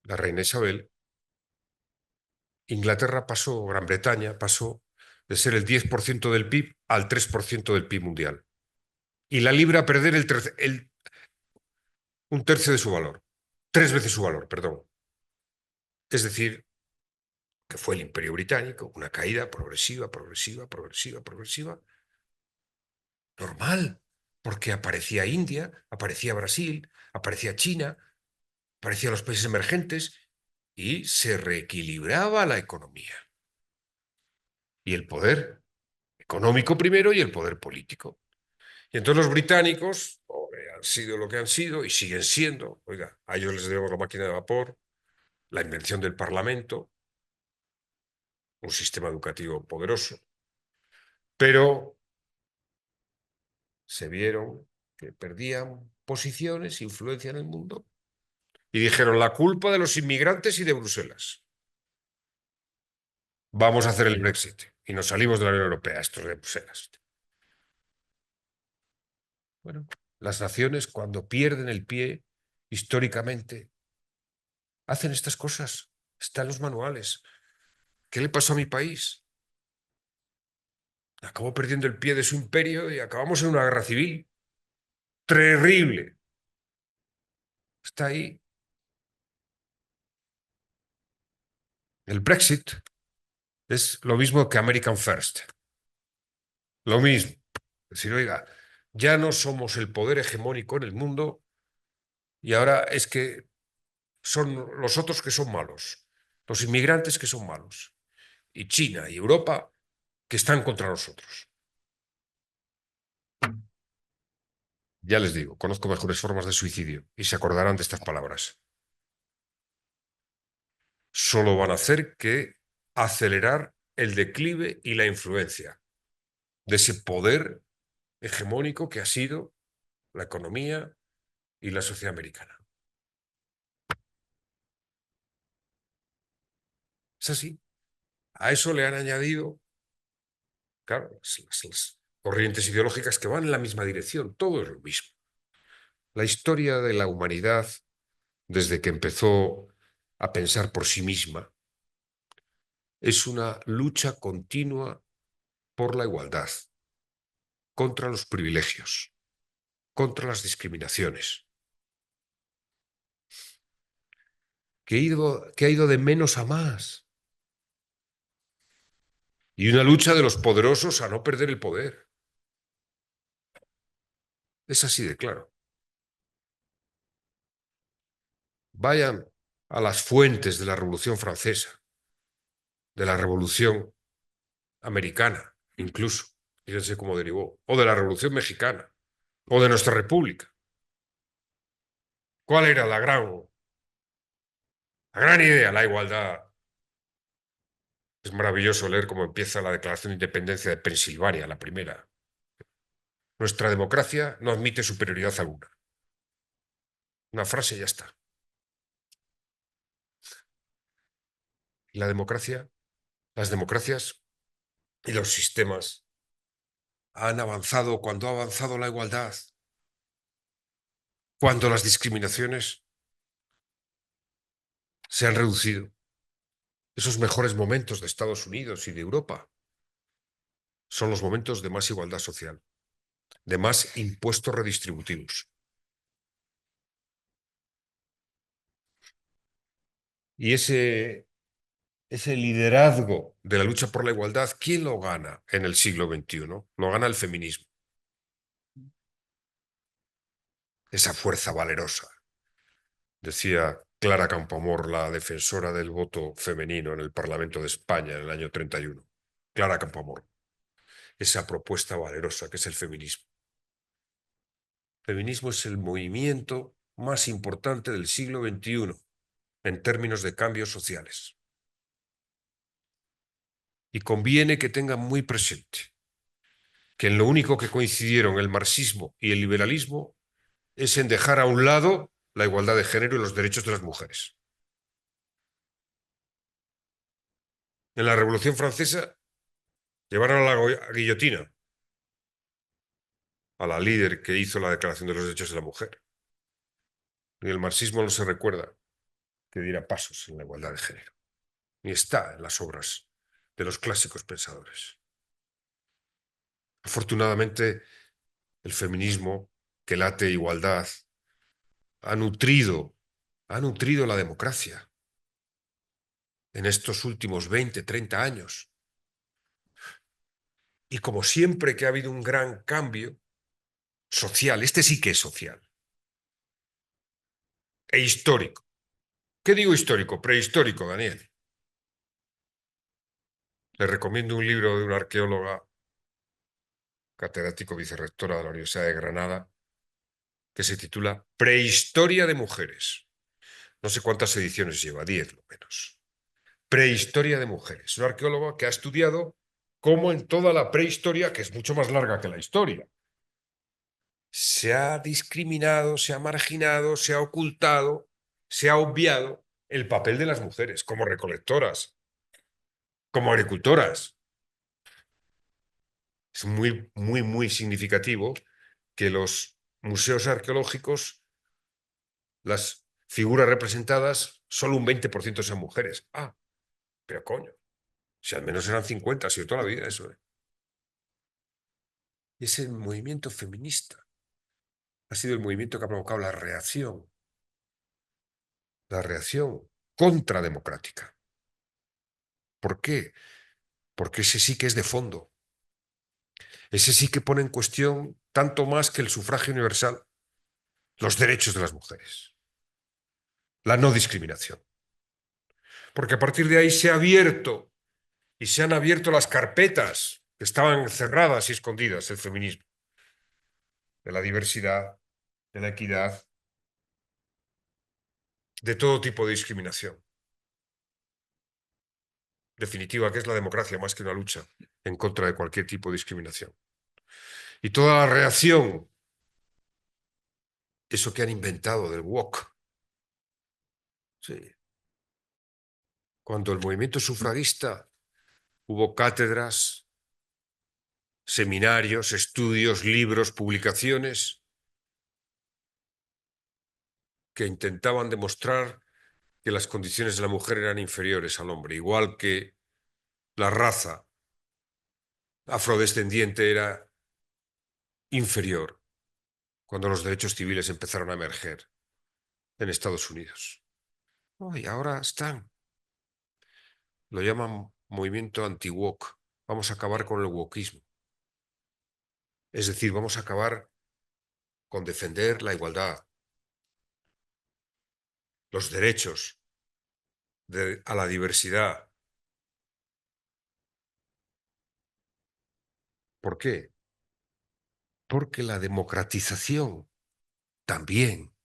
la reina Isabel, Inglaterra pasó, Gran Bretaña pasó de ser el 10% del PIB al 3% del PIB mundial. Y la libra a perder un tercio de su valor. 3 veces su valor, perdón. Es decir, que fue el Imperio Británico, una caída progresiva, progresiva, progresiva, progresiva. Normal, porque aparecía India, aparecía Brasil, aparecía China, aparecían los países emergentes y se reequilibraba la economía. Y el poder económico primero y el poder político. Y entonces los británicos han sido lo que han sido y siguen siendo. Oiga, a ellos les debemos la máquina de vapor, la invención del Parlamento, un sistema educativo poderoso. Pero se vieron que perdían posiciones, influencia en el mundo, y dijeron: la culpa de los inmigrantes y de Bruselas. Vamos a hacer el Brexit. Y nos salimos de la Unión Europea, estos de Bruselas. Bueno, las naciones, cuando pierden el pie, históricamente, hacen estas cosas. Están en los manuales. ¿Qué le pasó a mi país? Acabó perdiendo el pie de su imperio y acabamos en una guerra civil. Terrible. Está ahí. El Brexit es lo mismo que American First. Lo mismo. Es decir, oiga, ya no somos el poder hegemónico en el mundo y ahora es que son los otros que son malos, los inmigrantes que son malos, y China y Europa que están contra nosotros. Ya les digo, conozco mejores formas de suicidio y se acordarán de estas palabras. Solo van a hacer que acelerar el declive y la influencia de ese poder hegemónico que ha sido la economía y la sociedad americana. Es así. A eso le han añadido, claro, las corrientes ideológicas que van en la misma dirección. Todo es lo mismo. La historia de la humanidad, desde que empezó a pensar por sí misma, es una lucha continua por la igualdad, contra los privilegios, contra las discriminaciones, que ha ido de menos a más. Y una lucha de los poderosos a no perder el poder. Es así de claro. Vayan a las fuentes de la Revolución Francesa, de la Revolución Americana, incluso, fíjense cómo derivó, o de la Revolución Mexicana, o de nuestra República. ¿Cuál era la gran idea? La igualdad. Es maravilloso leer cómo empieza la Declaración de Independencia de Pensilvania, la primera. Nuestra democracia no admite superioridad alguna. Una frase y ya está. Y la democracia, las democracias y los sistemas han avanzado cuando ha avanzado la igualdad, cuando las discriminaciones se han reducido. Esos mejores momentos de Estados Unidos y de Europa son los momentos de más igualdad social, de más impuestos redistributivos. Y ese liderazgo de la lucha por la igualdad, ¿quién lo gana en el siglo XXI? Lo gana el feminismo. Esa fuerza valerosa. Decía Clara Campoamor, la defensora del voto femenino en el Parlamento de España en el año 31. Clara Campoamor. Esa propuesta valerosa que es el feminismo. El feminismo es el movimiento más importante del siglo XXI en términos de cambios sociales. Y conviene que tengan muy presente que en lo único que coincidieron el marxismo y el liberalismo es en dejar a un lado la igualdad de género y los derechos de las mujeres. En la Revolución Francesa llevaron a la guillotina a la líder que hizo la Declaración de los Derechos de la Mujer. Y el marxismo no se recuerda que diera pasos en la igualdad de género, ni está en las obras de los clásicos pensadores. Afortunadamente, el feminismo que late igualdad ha nutrido la democracia en estos últimos 20, 30 años. Y como siempre que ha habido un gran cambio social, este sí que es social, e histórico. ¿Qué digo histórico? Prehistórico, Daniel. Le recomiendo un libro de una arqueóloga, catedrático vicerrectora de la Universidad de Granada, que se titula Prehistoria de mujeres. No sé cuántas ediciones lleva, 10 lo menos. Prehistoria de mujeres. Una arqueóloga que ha estudiado cómo en toda la prehistoria, que es mucho más larga que la historia, se ha discriminado, se ha marginado, se ha ocultado, se ha obviado el papel de las mujeres como recolectoras, como agricultoras. Es muy, muy, muy significativo que los museos arqueológicos, las figuras representadas, solo un 20% sean mujeres. Ah, pero coño, si al menos eran 50, ha sido toda la vida eso. Y ese movimiento feminista ha sido el movimiento que ha provocado la reacción contrademocrática. ¿Por qué? Porque ese sí que es de fondo. Ese sí que pone en cuestión, tanto más que el sufragio universal, los derechos de las mujeres, la no discriminación. Porque a partir de ahí se ha abierto y se han abierto las carpetas que estaban cerradas y escondidas, el feminismo, de la diversidad, de la equidad, de todo tipo de discriminación. Definitiva, que es la democracia más que una lucha en contra de cualquier tipo de discriminación. Y toda la reacción, eso que han inventado del woke, sí. Cuando el movimiento sufragista hubo cátedras, seminarios, estudios, libros, publicaciones que intentaban demostrar que las condiciones de la mujer eran inferiores al hombre, igual que la raza afrodescendiente era inferior cuando los derechos civiles empezaron a emerger en Estados Unidos. Oh, y ahora están. Lo llaman movimiento anti-woke. Vamos a acabar con el wokismo. Es decir, vamos a acabar con defender la igualdad, los derechos a la diversidad. ¿Por qué? Porque la democratización también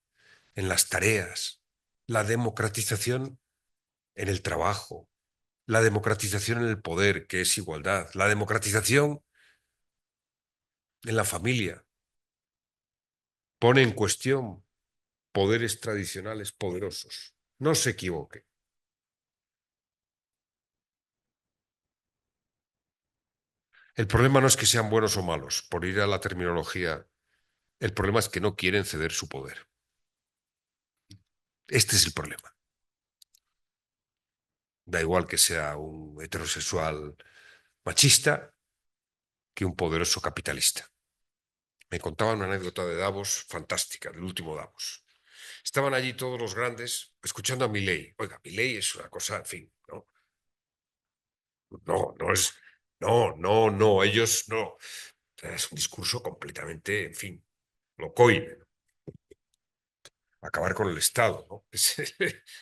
en las tareas, la democratización en el trabajo, la democratización en el poder, que es igualdad, la democratización en la familia, pone en cuestión poderes tradicionales poderosos. No se equivoque. El problema no es que sean buenos o malos, por ir a la terminología, el problema es que no quieren ceder su poder. Este es el problema. Da igual que sea un heterosexual machista que un poderoso capitalista. Me contaban una anécdota de Davos fantástica, del último Davos. Estaban allí todos los grandes escuchando a Milei. Oiga, Milei es una cosa, en fin, ¿no? No, no es, no, ellos no. Es un discurso completamente, en fin, locoide. Acabar con el Estado, ¿no?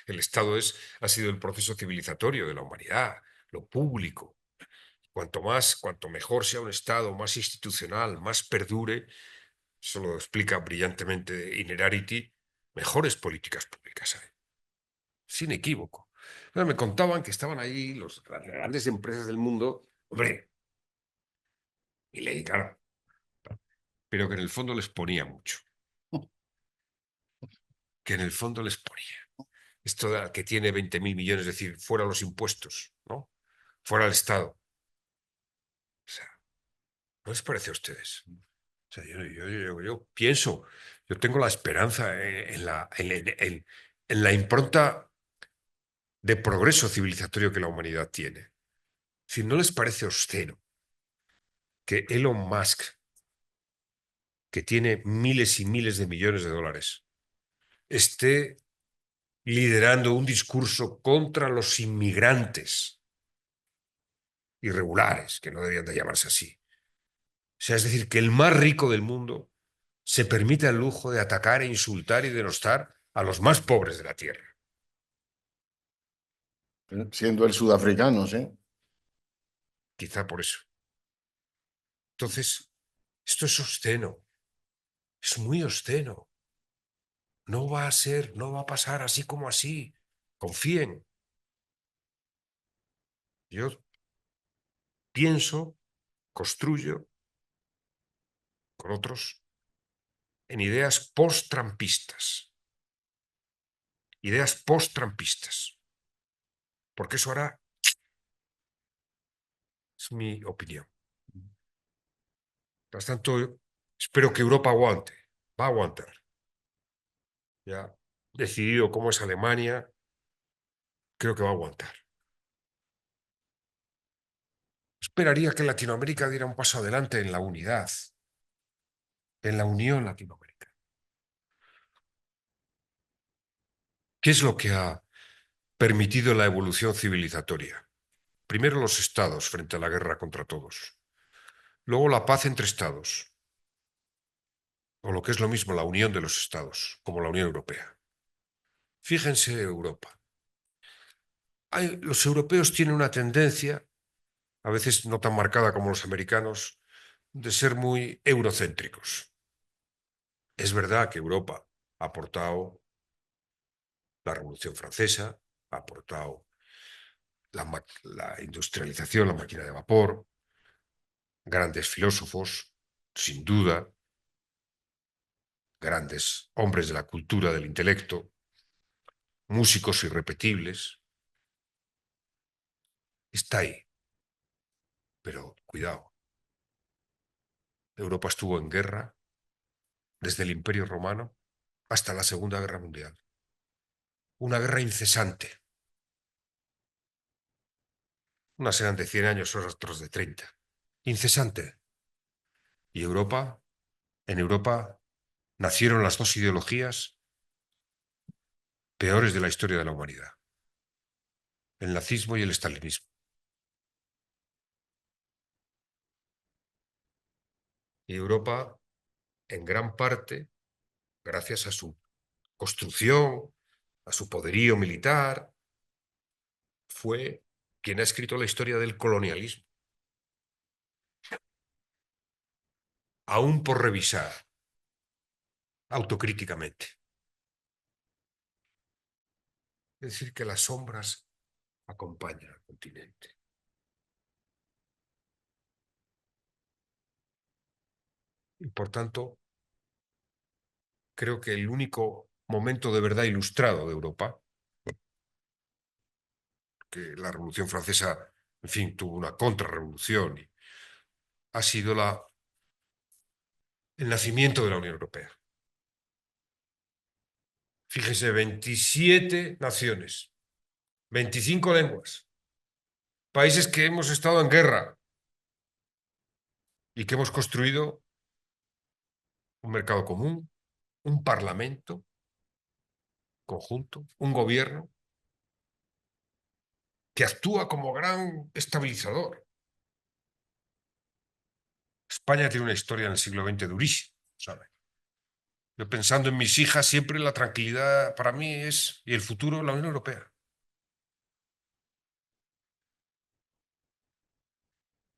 El Estado ha sido el proceso civilizatorio de la humanidad, lo público. Cuanto mejor sea un Estado, más institucional, más perdure, eso lo explica brillantemente Innerarity, mejores políticas públicas hay, sin equívoco. Pero me contaban que estaban ahí las grandes empresas del mundo, hombre, y leí, claro, pero que en el fondo les ponía mucho, que en el fondo les ponía. Esto de que tiene 20.000 millones, es decir, fuera los impuestos, ¿no? Fuera el Estado. O sea, ¿no les parece a ustedes? O sea, yo pienso, yo tengo la esperanza en la impronta de progreso civilizatorio que la humanidad tiene. Si no les parece obsceno que Elon Musk, que tiene miles y miles de millones de dólares, esté liderando un discurso contra los inmigrantes irregulares, que no deberían de llamarse así. O sea, es decir, que el más rico del mundo se permite el lujo de atacar e insultar y denostar a los más pobres de la tierra. Siendo el sudafricano, ¿sí? Quizá por eso. Entonces, esto es obsceno, es muy obsceno. No va a ser, no va a pasar así como así. Confíen. Yo pienso, construyo con otros en ideas post-trampistas. Ideas post-trampistas. Porque eso hará, es mi opinión. Por tanto, espero que Europa aguante. Va a aguantar. Ya decidido cómo es Alemania, creo que va a aguantar. Esperaría que Latinoamérica diera un paso adelante en la unidad, en la unión latinoamericana. ¿Qué es lo que ha permitido la evolución civilizatoria? Primero los estados frente a la guerra contra todos. Luego la paz entre estados, o lo que es lo mismo, la unión de los estados, como la Unión Europea. Fíjense Europa. Los europeos tienen una tendencia, a veces no tan marcada como los americanos, de ser muy eurocéntricos. Es verdad que Europa ha aportado la Revolución Francesa, ha aportado la industrialización, la máquina de vapor, grandes filósofos, sin duda, grandes hombres de la cultura, del intelecto, músicos irrepetibles. Está ahí, pero cuidado. Europa estuvo en guerra desde el Imperio Romano hasta la Segunda Guerra Mundial. Una guerra incesante. Unas eran de 100 años, otras de 30. Incesante. Y en Europa nacieron las dos ideologías peores de la historia de la humanidad: el nazismo y el estalinismo. Y Europa, en gran parte, gracias a su construcción, a su poderío militar, fue quien ha escrito la historia del colonialismo. Aún por revisar autocríticamente. Es decir, que las sombras acompañan al continente. Y por tanto, creo que el único momento de verdad ilustrado de Europa, que la Revolución Francesa, en fin, tuvo una contrarrevolución ha sido el nacimiento de la Unión Europea. Fíjese, 27 naciones, 25 lenguas, países que hemos estado en guerra y que hemos construido un mercado común, un parlamento conjunto, un gobierno que actúa como gran estabilizador. España tiene una historia en el siglo XX durísima, ¿sabe? Yo pensando en mis hijas, siempre la tranquilidad para mí es, y el futuro, la Unión Europea.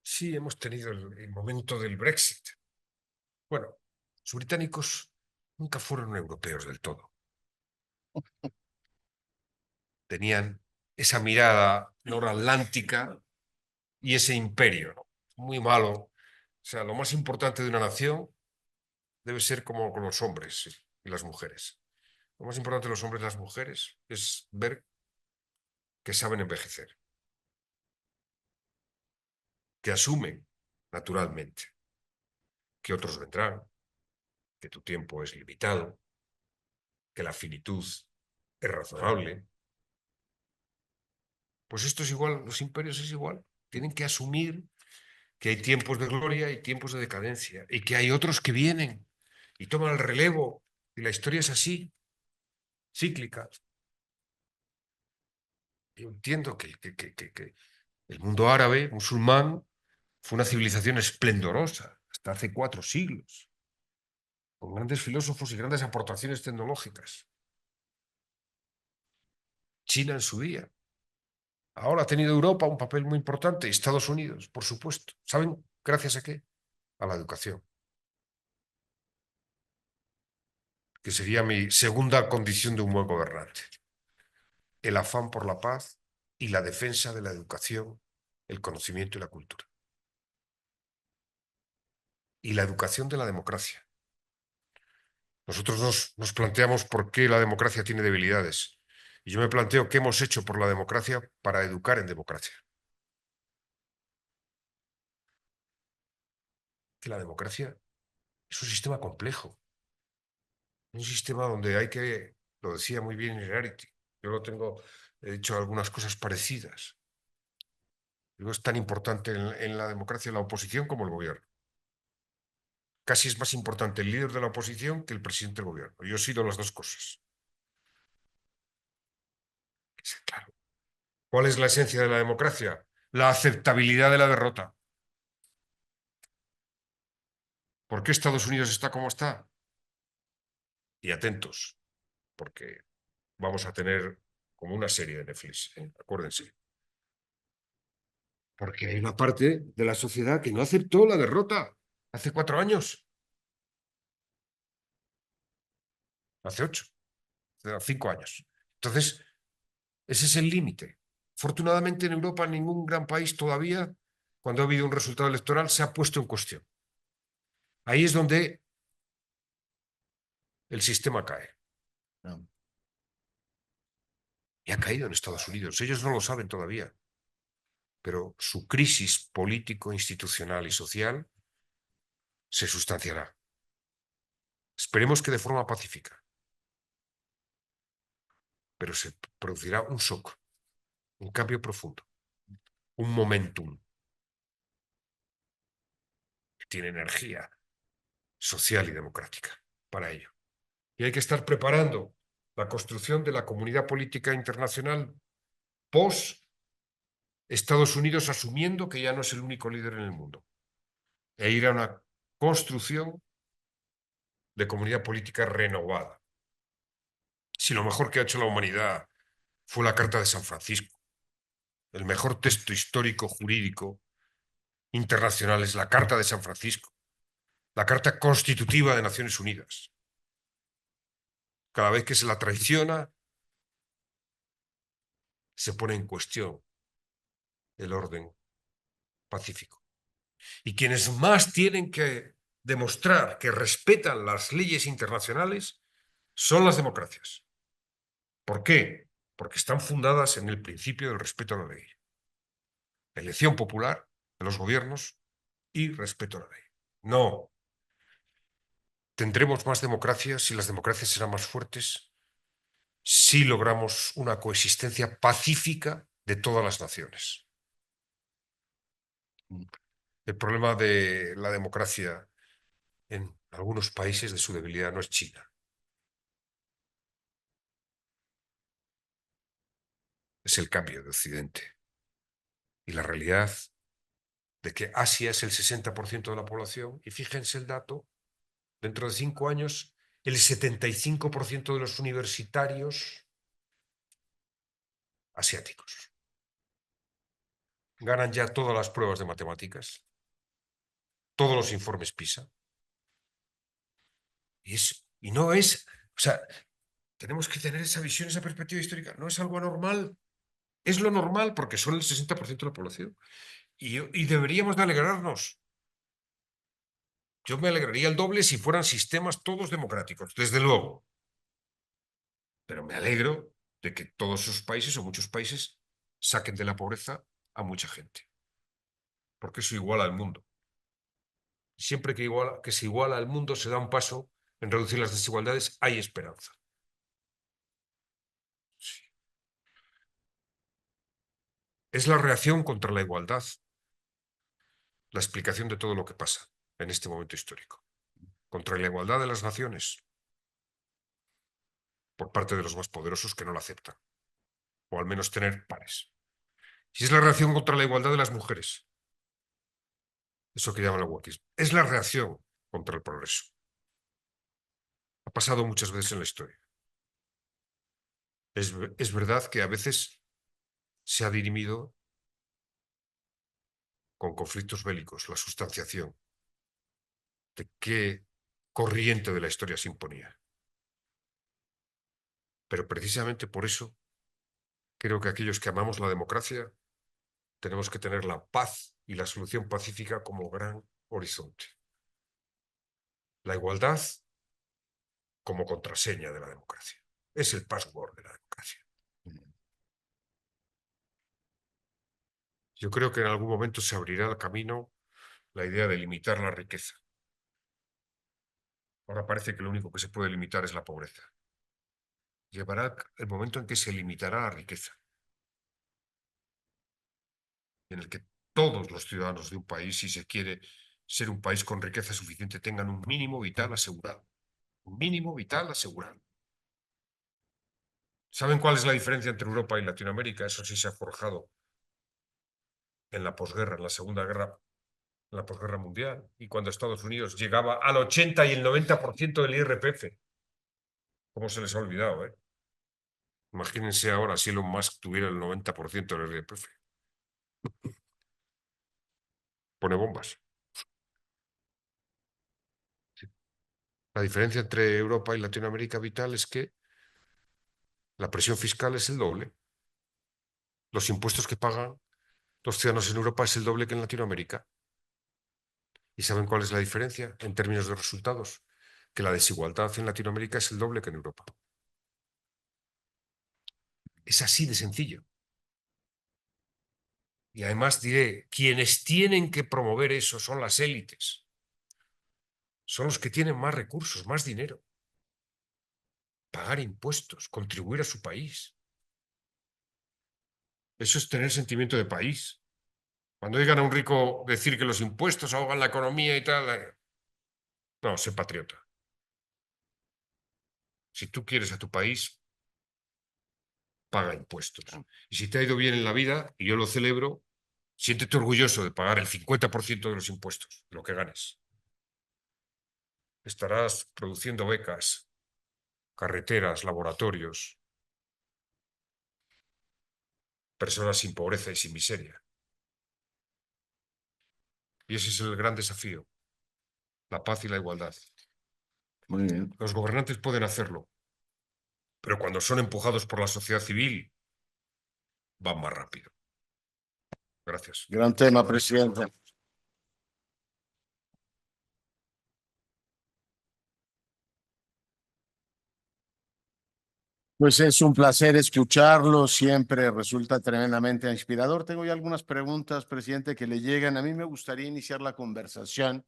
Sí, hemos tenido el momento del Brexit. Bueno, los británicos nunca fueron europeos del todo. Tenían esa mirada noratlántica y ese imperio, ¿no? Muy malo. O sea, lo más importante de una nación debe ser como con los hombres y las mujeres. Lo más importante de los hombres y las mujeres es ver que saben envejecer, que asumen naturalmente que otros vendrán, que tu tiempo es limitado, que la finitud es razonable. Pues esto es igual, los imperios es igual. Tienen que asumir que hay tiempos de gloria y tiempos de decadencia, y que hay otros que vienen y toman el relevo, y la historia es así, cíclica. Yo entiendo que el mundo árabe, musulmán, fue una civilización esplendorosa hasta hace 4 siglos, con grandes filósofos y grandes aportaciones tecnológicas. China en su día. Ahora ha tenido Europa un papel muy importante, y Estados Unidos, por supuesto. ¿Saben gracias a qué? A la educación, que sería mi segunda condición de un buen gobernante. El afán por la paz y la defensa de la educación, el conocimiento y la cultura. Y la educación de la democracia. Nosotros nos planteamos por qué la democracia tiene debilidades. Y yo me planteo qué hemos hecho por la democracia para educar en democracia. Que la democracia es un sistema complejo. Un sistema donde hay que, lo decía muy bien Irarity, yo lo tengo, he dicho algunas cosas parecidas. Digo, es tan importante en la democracia la oposición como el gobierno. Casi es más importante el líder de la oposición que el presidente del gobierno. Yo he sido las dos cosas. Claro. ¿Cuál es la esencia de la democracia? La aceptabilidad de la derrota. ¿Por qué Estados Unidos está como está? Y atentos, porque vamos a tener como una serie de Netflix, ¿eh? Acuérdense. Porque hay una parte de la sociedad que no aceptó la derrota hace 4 años, hace 8, hace 5 años. Entonces, ese es el límite. Afortunadamente en Europa ningún gran país todavía, cuando ha habido un resultado electoral, se ha puesto en cuestión. Ahí es donde el sistema cae. Y ha caído en Estados Unidos. Ellos no lo saben todavía. Pero su crisis político, institucional y social se sustanciará. Esperemos que de forma pacífica. Pero se producirá un shock, un cambio profundo, un momentum que tiene energía social y democrática para ello. Y hay que estar preparando la construcción de la comunidad política internacional post Estados Unidos, asumiendo que ya no es el único líder en el mundo, e ir a una construcción de comunidad política renovada. Si lo mejor que ha hecho la humanidad fue la Carta de San Francisco, el mejor texto histórico jurídico internacional es la Carta de San Francisco, la Carta Constitutiva de Naciones Unidas. Cada vez que se la traiciona, se pone en cuestión el orden pacífico. Y quienes más tienen que demostrar que respetan las leyes internacionales son las democracias. ¿Por qué? Porque están fundadas en el principio del respeto a la ley. La elección popular de los gobiernos y respeto a la ley. No. Tendremos más democracia si las democracias serán más fuertes, si logramos una coexistencia pacífica de todas las naciones. El problema de la democracia en algunos países, de su debilidad, no es China. Es el cambio de Occidente. Y la realidad de que Asia es el 60% de la población, y fíjense el dato, dentro de 5 años, el 75% de los universitarios asiáticos ganan ya todas las pruebas de matemáticas, todos los informes PISA. Y no es, o sea, tenemos que tener esa visión, esa perspectiva histórica. No es algo anormal, es lo normal porque son el 60% de la población. Y deberíamos de alegrarnos. Yo me alegraría el doble si fueran sistemas todos democráticos, desde luego. Pero me alegro de que todos esos países o muchos países saquen de la pobreza a mucha gente. Porque eso iguala al mundo. Siempre que se iguala al mundo, se da un paso en reducir las desigualdades, hay esperanza. Sí. Es la reacción contra la igualdad, la explicación de todo lo que pasa en este momento histórico. Contra la igualdad de las naciones por parte de los más poderosos que no la aceptan. O al menos tener pares. Y es la reacción contra la igualdad de las mujeres. Eso que llaman el wokeismo. Es la reacción contra el progreso. Ha pasado muchas veces en la historia. Es verdad que a veces se ha dirimido con conflictos bélicos la sustanciación de qué corriente de la historia se imponía. Pero precisamente por eso creo que aquellos que amamos la democracia tenemos que tener la paz y la solución pacífica como gran horizonte. La igualdad como contraseña de la democracia. Es el password de la democracia. Yo creo que en algún momento se abrirá el camino la idea de limitar la riqueza. Ahora parece que lo único que se puede limitar es la pobreza. Llevará el momento en que se limitará la riqueza, en el que todos los ciudadanos de un país, si se quiere ser un país con riqueza suficiente, tengan un mínimo vital asegurado. Un mínimo vital asegurado. ¿Saben cuál es la diferencia entre Europa y Latinoamérica? Eso sí se ha forjado en la posguerra, en la Segunda Guerra, en la posguerra mundial, y cuando Estados Unidos llegaba al 80 y el 90% del IRPF. ¿Cómo se les ha olvidado, eh? Imagínense ahora si Elon Musk tuviera el 90% del IRPF. Pone bombas. La diferencia entre Europa y Latinoamérica vital es que la presión fiscal es el doble. Los impuestos que pagan los ciudadanos en Europa es el doble que en Latinoamérica. ¿Y saben cuál es la diferencia en términos de resultados? Que la desigualdad en Latinoamérica es el doble que en Europa. Es así de sencillo. Y además diré, quienes tienen que promover eso son las élites. Son los que tienen más recursos, más dinero. Pagar impuestos, contribuir a su país. Eso es tener sentimiento de país. Cuando oigan a un rico decir que los impuestos ahogan la economía y tal, no, sé patriota. Si tú quieres a tu país, paga impuestos. Y si te ha ido bien en la vida, y yo lo celebro, siéntete orgulloso de pagar el 50% de los impuestos, lo que ganes. Estarás produciendo becas, carreteras, laboratorios, personas sin pobreza y sin miseria. Y ese es el gran desafío, la paz y la igualdad. Muy bien. Los gobernantes pueden hacerlo, pero cuando son empujados por la sociedad civil, van más rápido. Gracias. Gran tema, presidente. Pues es un placer escucharlo, siempre resulta tremendamente inspirador. Tengo ya algunas preguntas, presidente, que le llegan. A mí me gustaría iniciar la conversación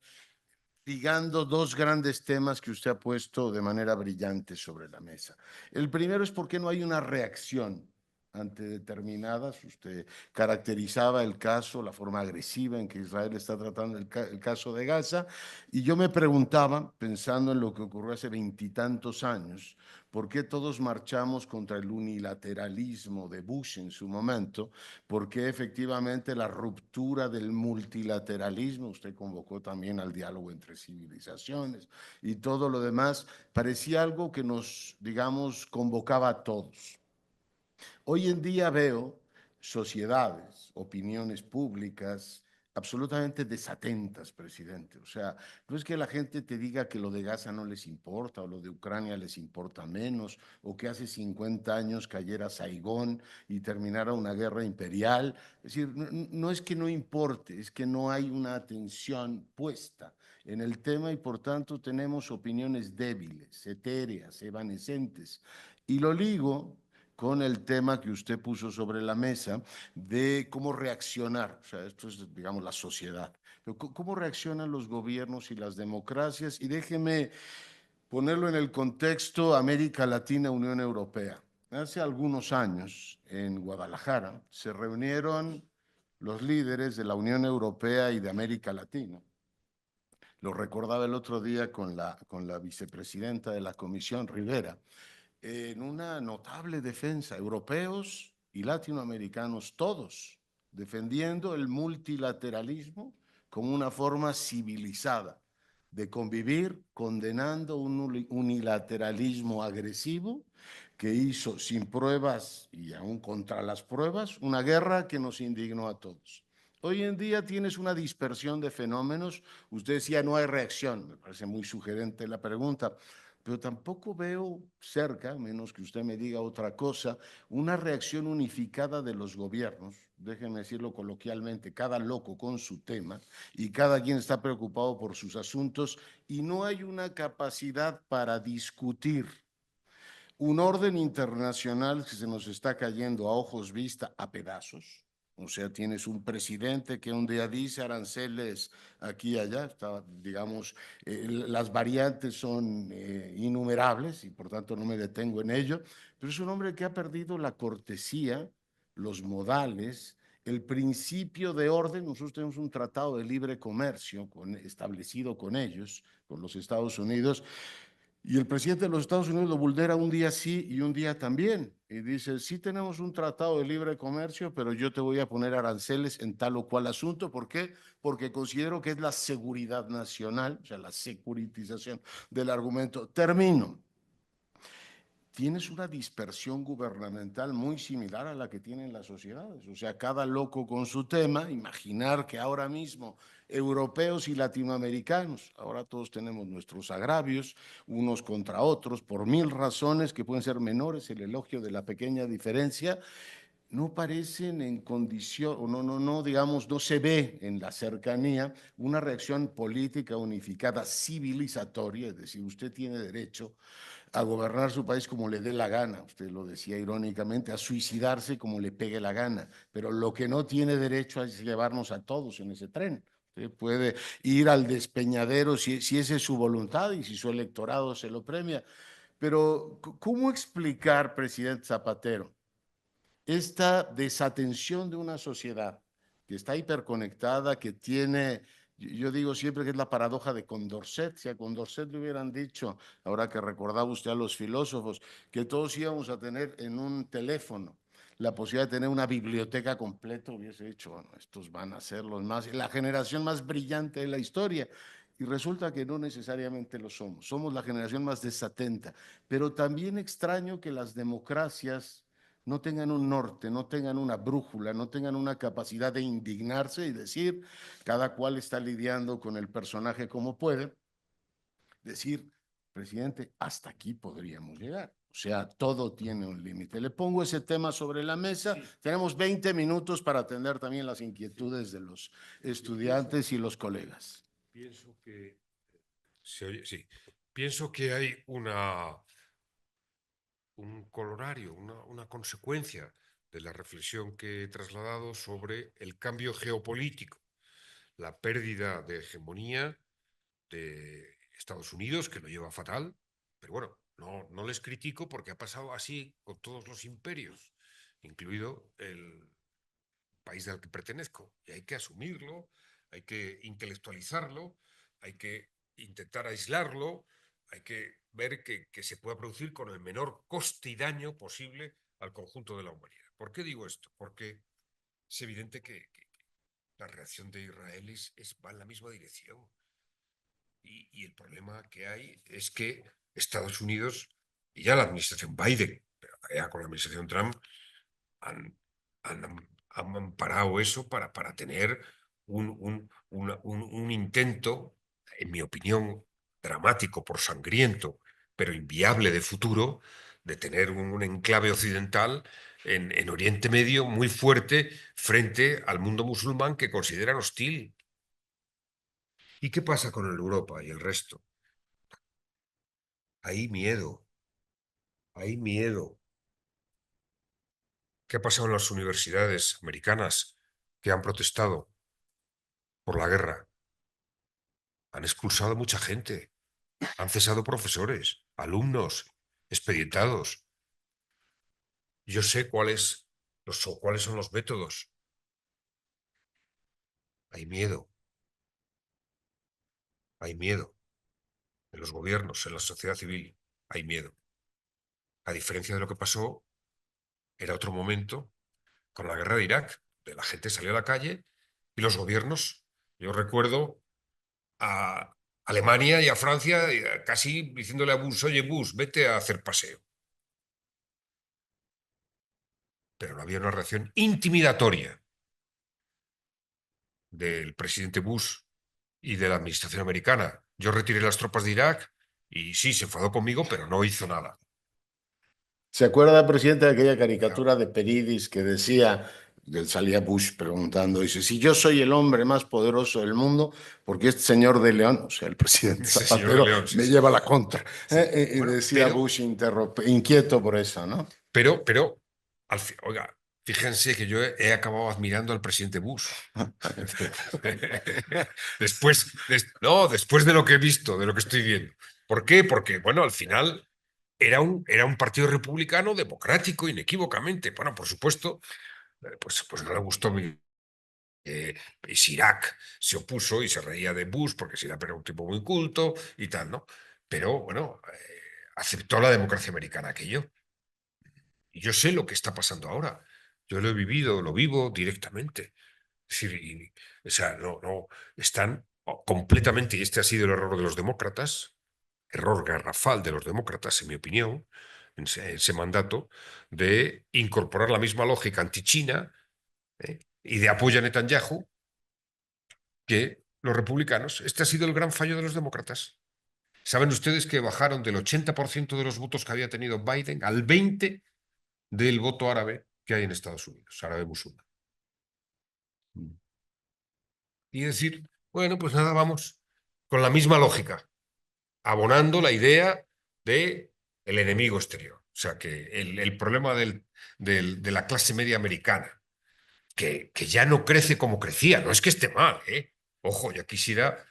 ligando dos grandes temas que usted ha puesto de manera brillante sobre la mesa. El primero es por qué no hay una reacción ante determinadas. Usted caracterizaba el caso, la forma agresiva en que Israel está tratando el caso de Gaza, y yo me preguntaba, pensando en lo que ocurrió hace veintitantos años, ¿por qué todos marchamos contra el unilateralismo de Bush en su momento? ¿Por qué efectivamente la ruptura del multilateralismo? Usted convocó también al diálogo entre civilizaciones y todo lo demás. Parecía algo que nos, digamos, convocaba a todos. Hoy en día veo sociedades, opiniones públicas absolutamente desatentas, presidente. O sea, no es que la gente te diga que lo de Gaza no les importa o lo de Ucrania les importa menos o que hace 50 años cayera Saigón y terminara una guerra imperial. Es decir, no es que no importe, es que no hay una atención puesta en el tema y por tanto tenemos opiniones débiles, etéreas, evanescentes. Y lo ligo con el tema que usted puso sobre la mesa de cómo reaccionar. O sea, esto es, digamos, la sociedad. Pero ¿cómo reaccionan los gobiernos y las democracias? Y déjeme ponerlo en el contexto América Latina, Unión Europea. Hace algunos años, en Guadalajara, se reunieron los líderes de la Unión Europea y de América Latina. Lo recordaba el otro día con la vicepresidenta de la Comisión, Rivera, en una notable defensa, europeos y latinoamericanos todos, defendiendo el multilateralismo como una forma civilizada de convivir, condenando un unilateralismo agresivo que hizo sin pruebas y aún contra las pruebas una guerra que nos indignó a todos. Hoy en día tienes una dispersión de fenómenos. Usted decía no hay reacción, me parece muy sugerente la pregunta, pero tampoco veo cerca, menos que usted me diga otra cosa, una reacción unificada de los gobiernos, déjenme decirlo coloquialmente, cada loco con su tema y cada quien está preocupado por sus asuntos y no hay una capacidad para discutir un orden internacional que se nos está cayendo a ojos vista a pedazos. O sea, tienes un presidente que un día dice aranceles aquí y allá, está, digamos, las variantes son innumerables y por tanto no me detengo en ello, pero es un hombre que ha perdido la cortesía, los modales, el principio de orden. Nosotros tenemos un tratado de libre comercio establecido con ellos, con los Estados Unidos, y el presidente de los Estados Unidos lo vulnera un día sí y un día también. Y dice, sí tenemos un tratado de libre comercio, pero yo te voy a poner aranceles en tal o cual asunto. ¿Por qué? Porque considero que es la seguridad nacional, o sea, la securitización del argumento. Termino. Tienes una dispersión gubernamental muy similar a la que tienen las sociedades. O sea, cada loco con su tema. Imaginar que ahora mismo europeos y latinoamericanos, ahora todos tenemos nuestros agravios, unos contra otros, por mil razones que pueden ser menores, el elogio de la pequeña diferencia, no parecen en condición, o no, digamos, no se ve en la cercanía una reacción política unificada, civilizatoria, es decir, usted tiene derecho a gobernar su país como le dé la gana, usted lo decía irónicamente, a suicidarse como le pegue la gana, pero lo que no tiene derecho es llevarnos a todos en ese tren. Usted puede ir al despeñadero si esa es su voluntad y si su electorado se lo premia, pero ¿cómo explicar, presidente Zapatero, esta desatención de una sociedad que está hiperconectada, que tiene, yo digo siempre que es la paradoja de Condorcet? Si a Condorcet le hubieran dicho, ahora que recordaba usted a los filósofos, que todos íbamos a tener en un teléfono la posibilidad de tener una biblioteca completa, hubiese dicho, bueno, estos van a ser la generación más brillante de la historia. Y resulta que no necesariamente lo somos. Somos la generación más desatenta. Pero también extraño que las democracias no tengan un norte, no tengan una brújula, no tengan una capacidad de indignarse y decir, cada cual está lidiando con el personaje como puede, decir, presidente, hasta aquí podríamos llegar. O sea, todo tiene un límite. Le pongo ese tema sobre la mesa. Sí. Tenemos 20 minutos para atender también las inquietudes de los estudiantes y los colegas. Pienso que, sí, pienso que hay un colorario, una consecuencia de la reflexión que he trasladado sobre el cambio geopolítico, la pérdida de hegemonía de Estados Unidos, que lo lleva fatal, pero bueno, no les critico porque ha pasado así con todos los imperios, incluido el país al que pertenezco, y hay que asumirlo, hay que intelectualizarlo, hay que intentar aislarlo, hay que ver que se pueda producir con el menor coste y daño posible al conjunto de la humanidad. ¿Por qué digo esto? Porque es evidente que la reacción de Israel va en la misma dirección. Y el problema que hay es que Estados Unidos y ya la administración Biden, pero ya con la administración Trump, han, han amparado eso para tener un intento, en mi opinión, dramático por sangriento, pero inviable de futuro, de tener un enclave occidental en Oriente Medio muy fuerte frente al mundo musulmán que consideran hostil. ¿Y qué pasa con Europa y el resto? Hay miedo, hay miedo. ¿Qué ha pasado en las universidades americanas que han protestado por la guerra? Han expulsado a mucha gente, han cesado profesores, alumnos, expedientados. Yo sé cuáles son los métodos. Hay miedo en los gobiernos, en la sociedad civil. Hay miedo. A diferencia de lo que pasó, era otro momento con la guerra de Irak, de la gente salió a la calle y los gobiernos, yo recuerdo a Alemania y a Francia casi diciéndole a Bush, oye Bush, vete a hacer paseo. Pero no había una reacción intimidatoria del presidente Bush y de la administración americana. Yo retiré las tropas de Irak y sí, se enfadó conmigo, pero no hizo nada. ¿Se acuerda, presidente, de aquella caricatura de Peridis que decía, que salía Bush preguntando, dice, si yo soy el hombre más poderoso del mundo, porque este señor de León, o sea, el presidente Ese señor de Zapatero, León, sí, me sí. lleva la contra? Sí. Y Bueno, decía Bush inquieto por eso, ¿no? pero, oiga, fíjense que yo he acabado admirando al presidente Bush. Después de lo que he visto, de lo que estoy viendo. ¿Por qué? Porque, bueno, al final era un partido republicano democrático, inequívocamente. Bueno, por supuesto, pues no le gustó Chirac se opuso y se reía de Bush porque Chirac era un tipo muy culto y tal, ¿no? Pero, bueno, aceptó la democracia americana aquello. Y yo sé lo que está pasando ahora. Yo lo he vivido, lo vivo directamente. Es decir, o sea, no, están completamente, y este ha sido el error de los demócratas, error garrafal de los demócratas, en mi opinión, en ese mandato, de incorporar la misma lógica antichina y de apoyo a Netanyahu que los republicanos. Este ha sido el gran fallo de los demócratas. ¿Saben ustedes que bajaron del 80% de los votos que había tenido Biden al 20% del voto árabe que hay en Estados Unidos, árabe musulmán? Y decir, bueno, pues nada, vamos con la misma lógica, abonando la idea de el enemigo exterior. O sea, que el problema de la clase media americana, que ya no crece como crecía, no es que esté mal, ¿eh? Ojo, ya quisiera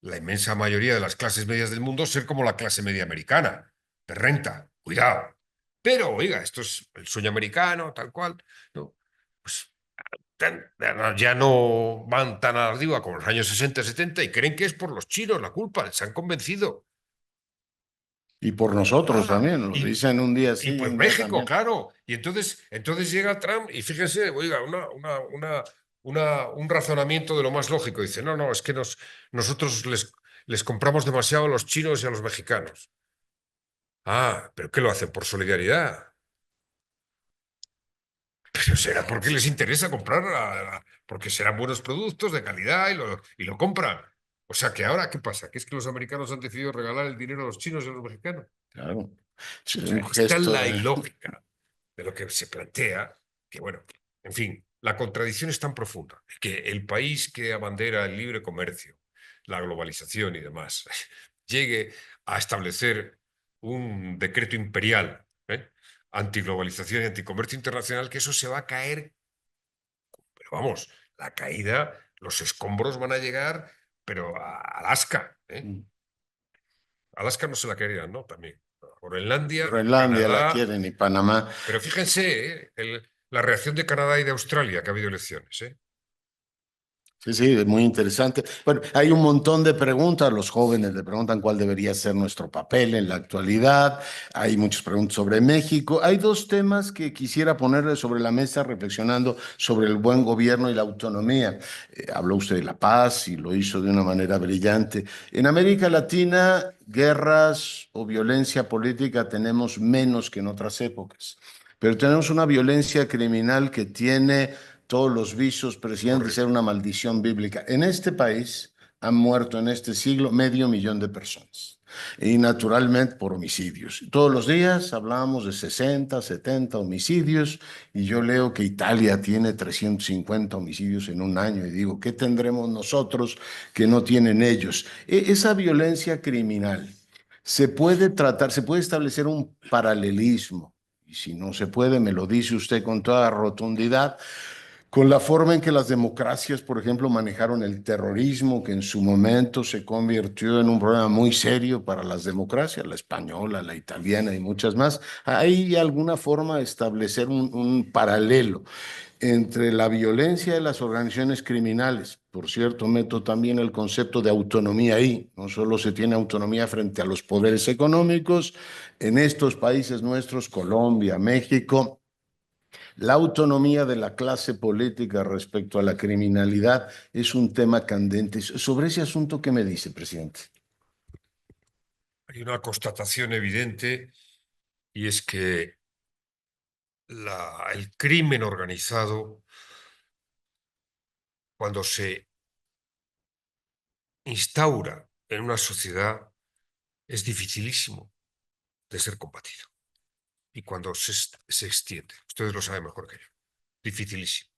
la inmensa mayoría de las clases medias del mundo ser como la clase media americana, de renta, cuidado. Pero, oiga, esto es el sueño americano, tal cual, ¿no? Pues ya no van tan a la arriba como los años 60, 70 y creen que es por los chinos la culpa, se han convencido. Y por nosotros Ah, también, nos dicen un día sí y y pues un día México, también. claro. Y entonces llega Trump y fíjense, oiga, un razonamiento de lo más lógico. Dice, no, es que nosotros les compramos demasiado a los chinos y a los mexicanos. Ah, ¿pero qué lo hacen? ¿Por solidaridad? Pero será porque les interesa comprar, porque serán buenos productos de calidad y lo compran. O sea que ahora, ¿qué pasa? ¿Que es que los americanos han decidido regalar el dinero a los chinos y a los mexicanos? Claro. Sí, O sea, un esta es gesto la de... ilógica de lo que se plantea, que bueno, en fin, la contradicción es tan profunda, que el país que abandera el libre comercio, la globalización y demás, llegue a establecer un decreto imperial, ¿eh? antiglobalización y anticomercio internacional, que eso se va a caer. Pero vamos, la caída, los escombros van a llegar, pero a Alaska, ¿eh? Alaska no se la querían, ¿no? También. Groenlandia, Groenlandia la Canadá. quieren y Panamá. Pero fíjense, la reacción de Canadá y de Australia, que ha habido elecciones, ¿eh? Sí, sí, muy interesante. Bueno, hay un montón de preguntas. Los jóvenes le preguntan cuál debería ser nuestro papel en la actualidad. Hay muchas preguntas sobre México. Hay dos temas que quisiera ponerle sobre la mesa reflexionando sobre el buen gobierno y la autonomía. Habló usted de la paz y lo hizo de una manera brillante. En América Latina, guerras o violencia política tenemos menos que en otras épocas, pero tenemos una violencia criminal que tiene todos los vicios, presidente, ser Correcto. una maldición bíblica. En este país han muerto en este siglo 500.000 de personas. Y naturalmente por homicidios. Todos los días hablábamos de 60, 70 homicidios y yo leo que Italia tiene 350 homicidios en un año y digo, ¿qué tendremos nosotros que no tienen ellos? Esa violencia criminal se puede tratar, se puede establecer un paralelismo y si no se puede, me lo dice usted con toda rotundidad, con la forma en que las democracias, por ejemplo, manejaron el terrorismo, que en su momento se convirtió en un problema muy serio para las democracias, la española, la italiana y muchas más. ¿Hay alguna forma de establecer un paralelo entre la violencia de las organizaciones criminales? Por cierto, meto también el concepto de autonomía ahí. No solo se tiene autonomía frente a los poderes económicos, en estos países nuestros, Colombia, México, la autonomía de la clase política respecto a la criminalidad es un tema candente. Sobre ese asunto, ¿qué me dice, presidente? Hay una constatación evidente y es que el crimen organizado, cuando se instaura en una sociedad, es dificilísimo de ser combatido. Y cuando se extiende, ustedes lo saben mejor que yo, dificilísimo.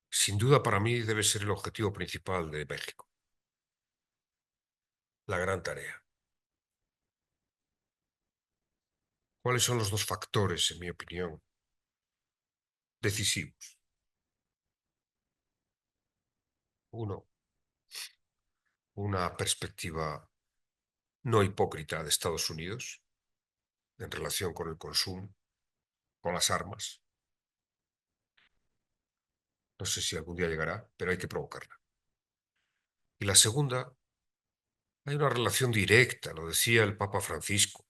Sin duda, para mí debe ser el objetivo principal de México, la gran tarea. ¿Cuáles son los dos factores, en mi opinión, decisivos? Uno, una perspectiva no hipócrita de Estados Unidos en relación con el consumo, con las armas. No sé si algún día llegará, pero hay que provocarla. Y la segunda, hay una relación directa, lo decía el Papa Francisco,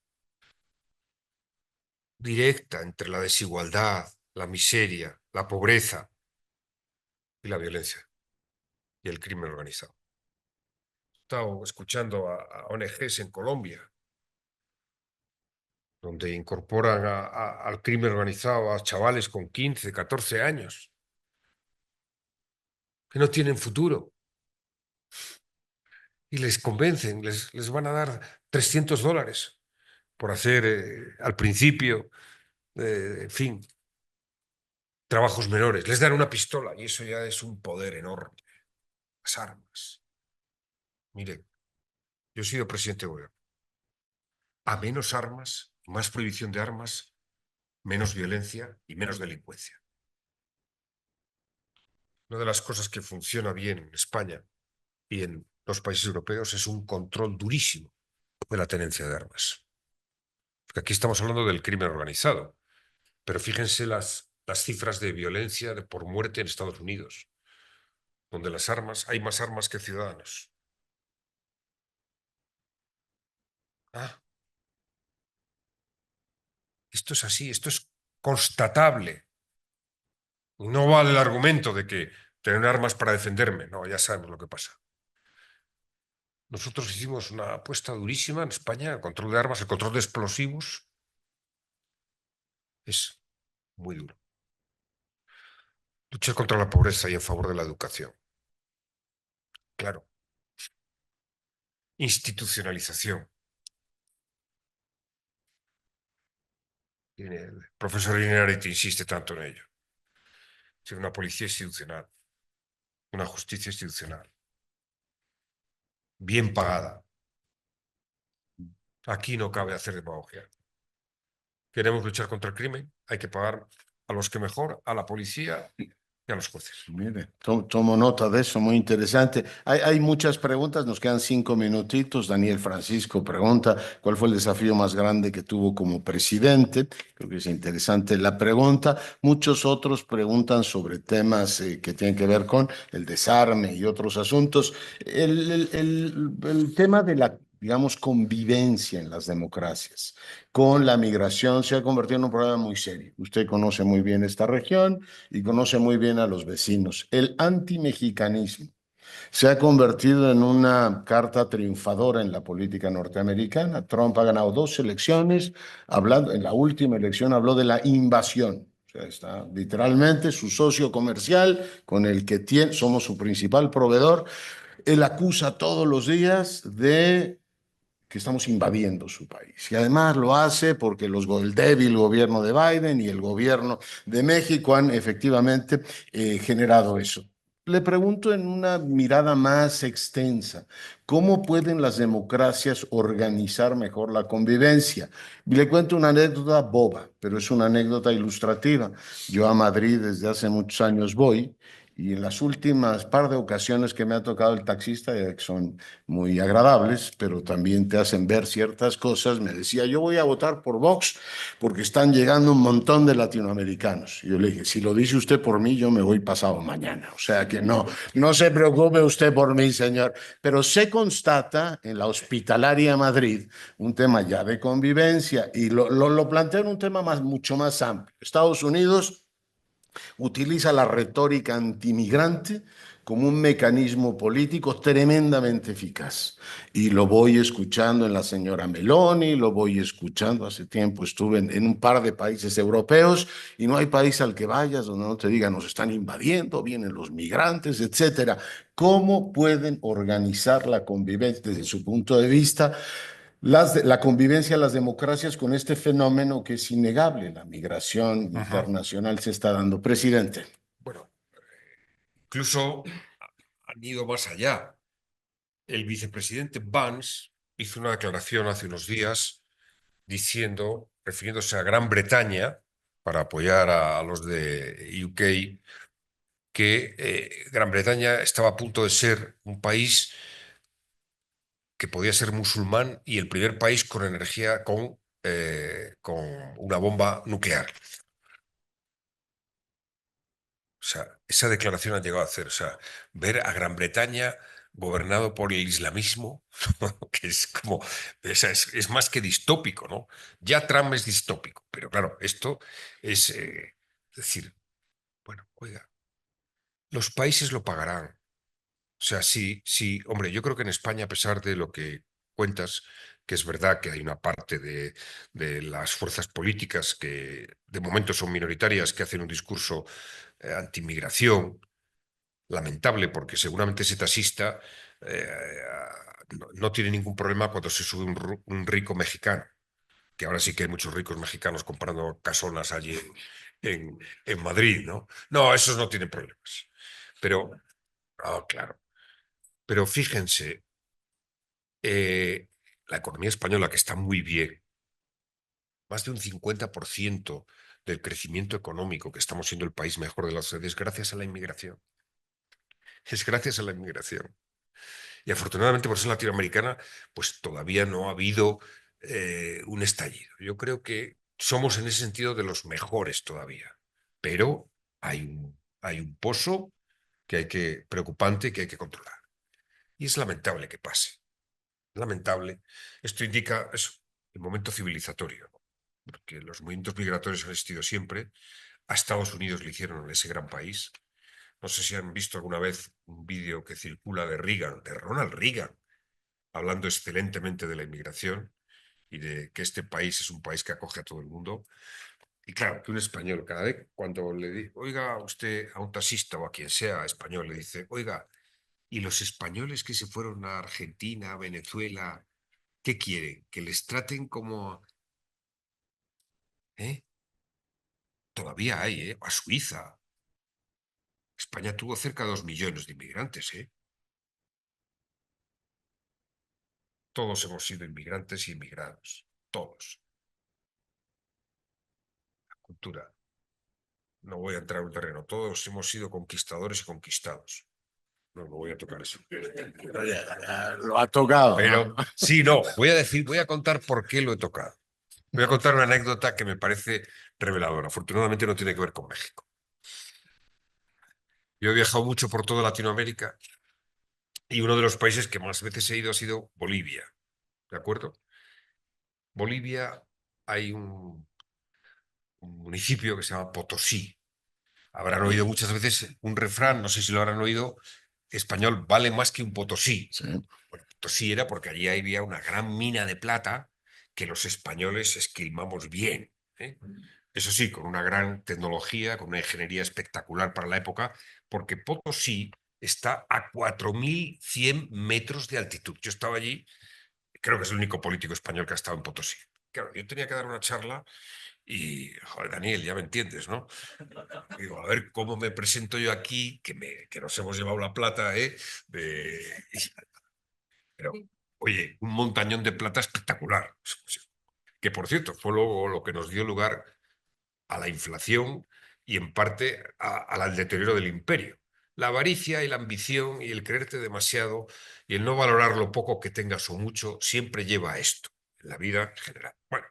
directa entre la desigualdad, la miseria, la pobreza y la violencia y el crimen organizado. He estado escuchando a ONGs en Colombia, donde incorporan al crimen organizado a chavales con 15, 14 años, que no tienen futuro, y les convencen, les van a dar $300 por hacer al principio, en fin, trabajos menores. Les dan una pistola y eso ya es un poder enorme. Las armas. Miren, yo he sido presidente de gobierno. A menos armas, más prohibición de armas, menos violencia y menos delincuencia. Una de las cosas que funciona bien en España y en los países europeos es un control durísimo de la tenencia de armas. Porque aquí estamos hablando del crimen organizado, pero fíjense las cifras de violencia por muerte en Estados Unidos, donde hay más armas que ciudadanos. Ah, esto es así, esto es constatable. No vale el argumento de que tener armas para defenderme. No, ya sabemos lo que pasa. Nosotros hicimos una apuesta durísima en España, el control de armas, el control de explosivos. Es muy duro. Luchar contra la pobreza y en favor de la educación. Claro. Institucionalización. El profesor Linearetti insiste tanto en ello. Ser una policía institucional, una justicia institucional, bien pagada. Aquí no cabe hacer demagogia. Queremos luchar contra el crimen, hay que pagar a los que mejor, a la policía y a los jueces. Mire, tomo nota de eso, muy interesante. Hay muchas preguntas, nos quedan 5 minutitos. Daniel Francisco pregunta, ¿cuál fue el desafío más grande que tuvo como presidente? Creo que es interesante la pregunta. Muchos otros preguntan sobre temas que tienen que ver con el desarme y otros asuntos. El tema de la, digamos, convivencia en las democracias con la migración se ha convertido en un problema muy serio. Usted conoce muy bien esta región y conoce muy bien a los vecinos. El antimexicanismo se ha convertido en una carta triunfadora en la política norteamericana. Trump ha ganado 2 elecciones, hablando, en la última elección habló de la invasión. O sea, está literalmente su socio comercial con el que somos su principal proveedor. Él acusa todos los días de que estamos invadiendo su país. Y además lo hace porque el débil gobierno de Biden y el gobierno de México han efectivamente generado eso. Le pregunto en una mirada más extensa, ¿cómo pueden las democracias organizar mejor la convivencia? Y le cuento una anécdota boba, pero es una anécdota ilustrativa. Yo a Madrid desde hace muchos años voy y en las últimas par de ocasiones que me ha tocado el taxista, que son muy agradables, pero también te hacen ver ciertas cosas. Me decía, yo voy a votar por Vox porque están llegando un montón de latinoamericanos. Y yo le dije, si lo dice usted por mí, yo me voy pasado mañana. O sea que no se preocupe usted por mí, señor. Pero se constata en la Hospitalaria Madrid un tema ya de convivencia y lo planteo en un tema mucho más amplio. Estados Unidos utiliza la retórica antimigrante como un mecanismo político tremendamente eficaz. Y lo voy escuchando en la señora Meloni, lo voy escuchando hace tiempo, estuve en un par de países europeos y no hay país al que vayas donde no te digan nos están invadiendo, vienen los migrantes, etcétera. ¿Cómo pueden organizar la convivencia desde su punto de vista? La convivencia de las democracias con este fenómeno que es innegable, la migración Ajá. internacional se está dando. Presidente. Bueno, incluso han ido más allá. El vicepresidente Vance hizo una declaración hace unos días diciendo, refiriéndose a Gran Bretaña, para apoyar a los de UK, que Gran Bretaña estaba a punto de ser un país que podía ser musulmán y el primer país con energía, con una bomba nuclear. O sea, esa declaración ha llegado a hacer, o sea, ver a Gran Bretaña gobernado por el islamismo, que es como, o sea, es más que distópico, ¿no? Ya Trump es distópico, pero claro, esto es decir, bueno, oiga, los países lo pagarán. O sea, sí, sí, hombre, yo creo que en España, a pesar de lo que cuentas, que es verdad que hay una parte de las fuerzas políticas que de momento son minoritarias, que hacen un discurso antimigración, lamentable, porque seguramente ese taxista no tiene ningún problema cuando se sube un rico mexicano, que ahora sí que hay muchos ricos mexicanos comprando casonas allí en Madrid, ¿no? No, esos no tienen problemas. Pero, claro, pero fíjense, eh, la economía española, que está muy bien, más de un 50% del crecimiento económico, que estamos siendo el país mejor de la OCDE, es gracias a la inmigración. Es gracias a la inmigración. Y afortunadamente por ser latinoamericana, pues todavía no ha habido un estallido. Yo creo que somos en ese sentido de los mejores todavía, pero hay un pozo preocupante que hay que controlar. Y es lamentable que pase. Lamentable. Esto indica eso, el momento civilizatorio, ¿no? Porque los movimientos migratorios han existido siempre. A Estados Unidos le hicieron en ese gran país. No sé si han visto alguna vez un vídeo que circula de Reagan, de Ronald Reagan, hablando excelentemente de la inmigración y de que este país es un país que acoge a todo el mundo. Y claro, que un español, cada vez cuando le dice, oiga, usted a un taxista o a quien sea español, le dice, oiga, ¿y los españoles que se fueron a Argentina, a Venezuela, qué quieren? ¿Que les traten como... ¿eh? Todavía hay, ¿eh? A Suiza. España tuvo cerca de 2 millones de inmigrantes, ¿eh? Todos hemos sido inmigrantes y inmigrados. Todos. cultura. No voy a entrar en un terreno. Todos hemos sido conquistadores y conquistados. No voy a tocar eso. Lo ha tocado, Pero ¿no? sí, no, voy a contar por qué lo he tocado. Voy a contar una anécdota que me parece reveladora. Afortunadamente no tiene que ver con México. Yo he viajado mucho por toda Latinoamérica y uno de los países que más veces he ido ha sido Bolivia. ¿De acuerdo? Bolivia hay un municipio que se llama Potosí. Habrán oído muchas veces un refrán, no sé si lo habrán oído, español, vale más que un Potosí. Sí. Bueno, Potosí era porque allí había una gran mina de plata que los españoles esquilmamos bien, ¿eh? Eso sí, con una gran tecnología, con una ingeniería espectacular para la época, porque Potosí está a 4.100 metros de altitud. Yo estaba allí, creo que es el único político español que ha estado en Potosí. Claro, yo tenía que dar una charla y, joder, Daniel, ya me entiendes, ¿no? Digo, a ver cómo me presento yo aquí, que nos hemos llevado la plata, ¿eh? Pero, oye, un montañón de plata espectacular. Que, por cierto, fue luego lo que nos dio lugar a la inflación y, en parte, al deterioro del imperio. La avaricia y la ambición y el creerte demasiado y el no valorar lo poco que tengas o mucho siempre lleva a esto, en la vida en general. Bueno,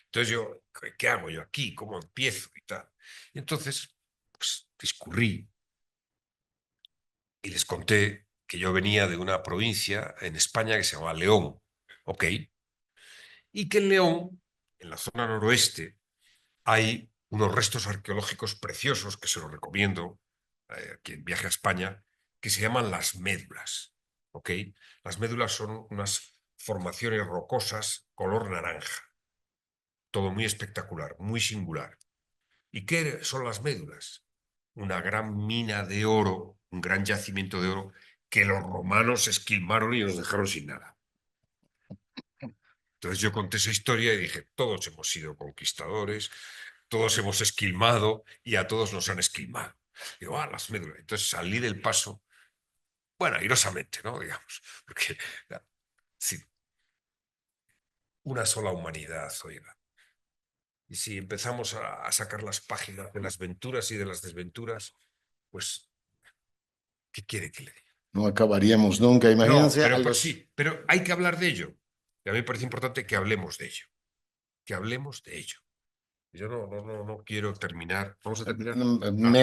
entonces yo, ¿qué hago yo aquí? ¿Cómo empiezo? Y tal. Y entonces, pues, discurrí y les conté que yo venía de una provincia en España que se llama León, ¿ok? Y que en León, en la zona noroeste, hay unos restos arqueológicos preciosos que se los recomiendo quien viaje a España, que se llaman las médulas, ¿ok? Las médulas son unas formaciones rocosas color naranja, todo muy espectacular, muy singular. ¿Y qué son las médulas? Una gran mina de oro, un gran yacimiento de oro que los romanos esquilmaron y nos dejaron sin nada. Entonces yo conté esa historia y dije, todos hemos sido conquistadores, todos hemos esquilmado y a todos nos han esquilmado. Digo, las médulas. Entonces salí del paso, bueno, airosamente, ¿no? Digamos, porque sí, una sola humanidad, oiga. Y si empezamos a sacar las páginas de las venturas y de las desventuras, pues, ¿qué quiere que le diga? No acabaríamos nunca. No, Imagínense a pero los... sí, pero hay que hablar de ello. Y a mí me parece importante que hablemos de ello. Que hablemos de ello. Yo no quiero terminar. ¿Vamos a terminar?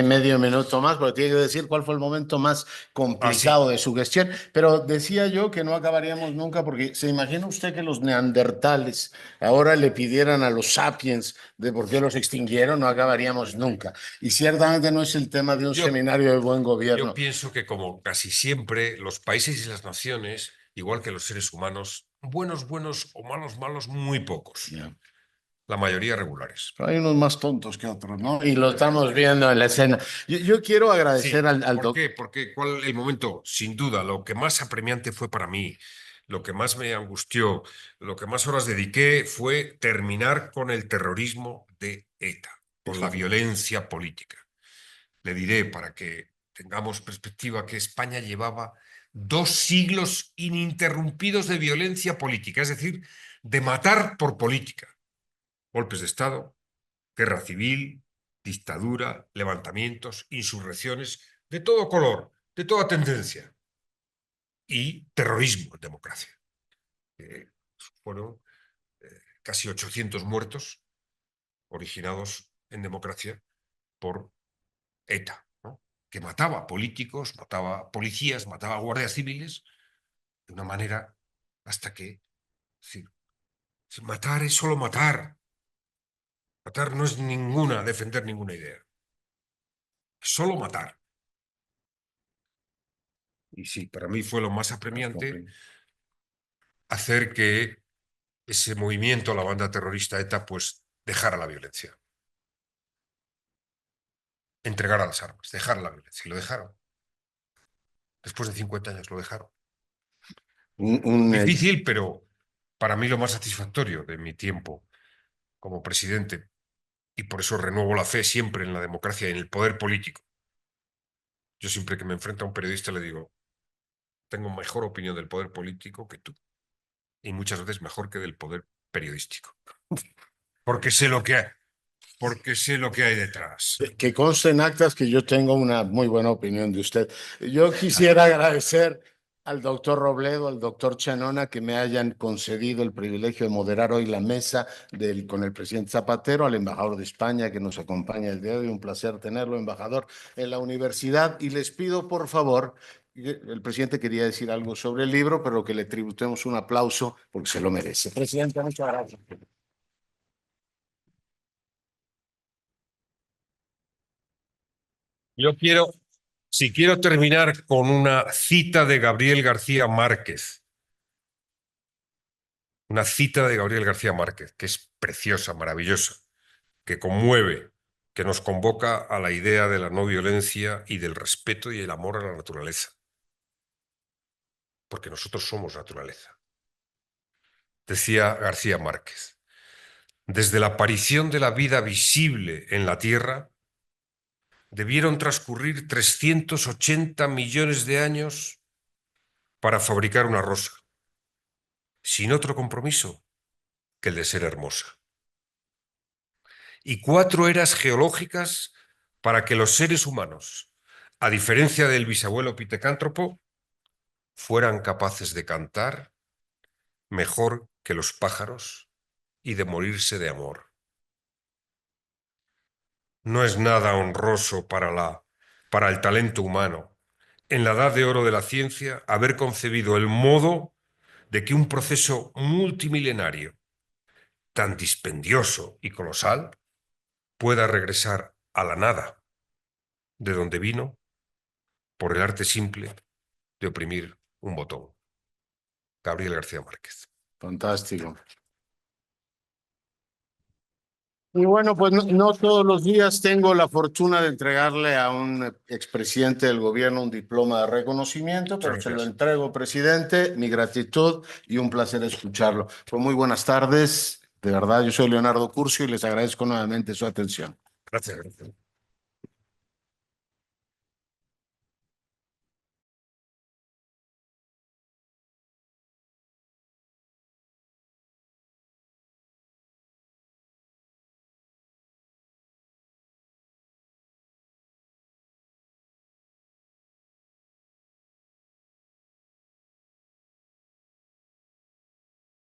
Medio minuto más, porque tiene que decir cuál fue el momento más Sí. complicado de su gestión. Pero decía yo que no acabaríamos nunca, porque se imagina usted que los neandertales ahora le pidieran a los sapiens de por qué los extinguieron, no acabaríamos nunca. Y ciertamente no es el tema de un Yo, seminario de buen yo gobierno. pienso que, como casi siempre, los países y las naciones, igual que los seres humanos, buenos, buenos o malos, malos, muy pocos. Ya. La mayoría regulares. Pero hay unos más tontos que otros, ¿no? Y lo estamos viendo en la escena. Yo quiero agradecer Sí. al ¿Por doctor. qué? Porque ¿cuál el momento? Sin duda, lo que más apremiante fue para mí, lo que más me angustió, lo que más horas dediqué fue terminar con el terrorismo de ETA, con la violencia política. Le diré, para que tengamos perspectiva, que España llevaba 2 siglos ininterrumpidos de violencia política, es decir, de matar por política. Golpes de Estado, guerra civil, dictadura, levantamientos, insurrecciones, de todo color, de toda tendencia, y terrorismo en democracia. Fueron casi 800 muertos originados en democracia por ETA, ¿no? Que mataba políticos, mataba policías, mataba guardias civiles, de una manera hasta que, sí, matar es solo matar. Matar no es defender ninguna idea. Es solo matar. Y sí, para mí fue lo más apremiante hacer que ese movimiento, la banda terrorista ETA, pues dejara la violencia. Entregara las armas, dejara la violencia. Y lo dejaron. Después de 50 años lo dejaron. Un, un, eh, Difícil, pero para mí lo más satisfactorio de mi tiempo como presidente. Y por eso renuevo la fe siempre en la democracia y en el poder político. Yo siempre que me enfrento a un periodista le digo, tengo mejor opinión del poder político que tú. Y muchas veces mejor que del poder periodístico. Porque sé lo que hay. porque sé lo que hay detrás. Que conste en actas que yo tengo una muy buena opinión de usted. Yo quisiera agradecer al doctor Robledo, al doctor Chanona, que me hayan concedido el privilegio de moderar hoy la mesa con el presidente Zapatero, al embajador de España que nos acompaña el día de hoy. Un placer tenerlo, embajador, en la universidad. Y les pido, por favor, el presidente quería decir algo sobre el libro, pero que le tributemos un aplauso porque se lo merece. Presidente, muchas gracias. Si quiero terminar con una cita de Gabriel García Márquez, una cita de Gabriel García Márquez, que es preciosa, maravillosa, que conmueve, que nos convoca a la idea de la no violencia y del respeto y el amor a la naturaleza, porque nosotros somos naturaleza. Decía García Márquez, desde la aparición de la vida visible en la Tierra, debieron transcurrir 380 millones de años para fabricar una rosa, sin otro compromiso que el de ser hermosa. Y 4 eras geológicas para que los seres humanos, a diferencia del bisabuelo pitecántropo, fueran capaces de cantar mejor que los pájaros y de morirse de amor. No es nada honroso para el talento humano, en la edad de oro de la ciencia, haber concebido el modo de que un proceso multimilenario tan dispendioso y colosal pueda regresar a la nada de donde vino por el arte simple de oprimir un botón. Gabriel García Márquez. Fantástico. Y bueno, pues no todos los días tengo la fortuna de entregarle a un expresidente del gobierno un diploma de reconocimiento, pero se lo Gracias. entrego, presidente, mi gratitud y un placer escucharlo. Pues muy buenas tardes, de verdad, yo soy Leonardo Curcio y les agradezco nuevamente su atención. Gracias.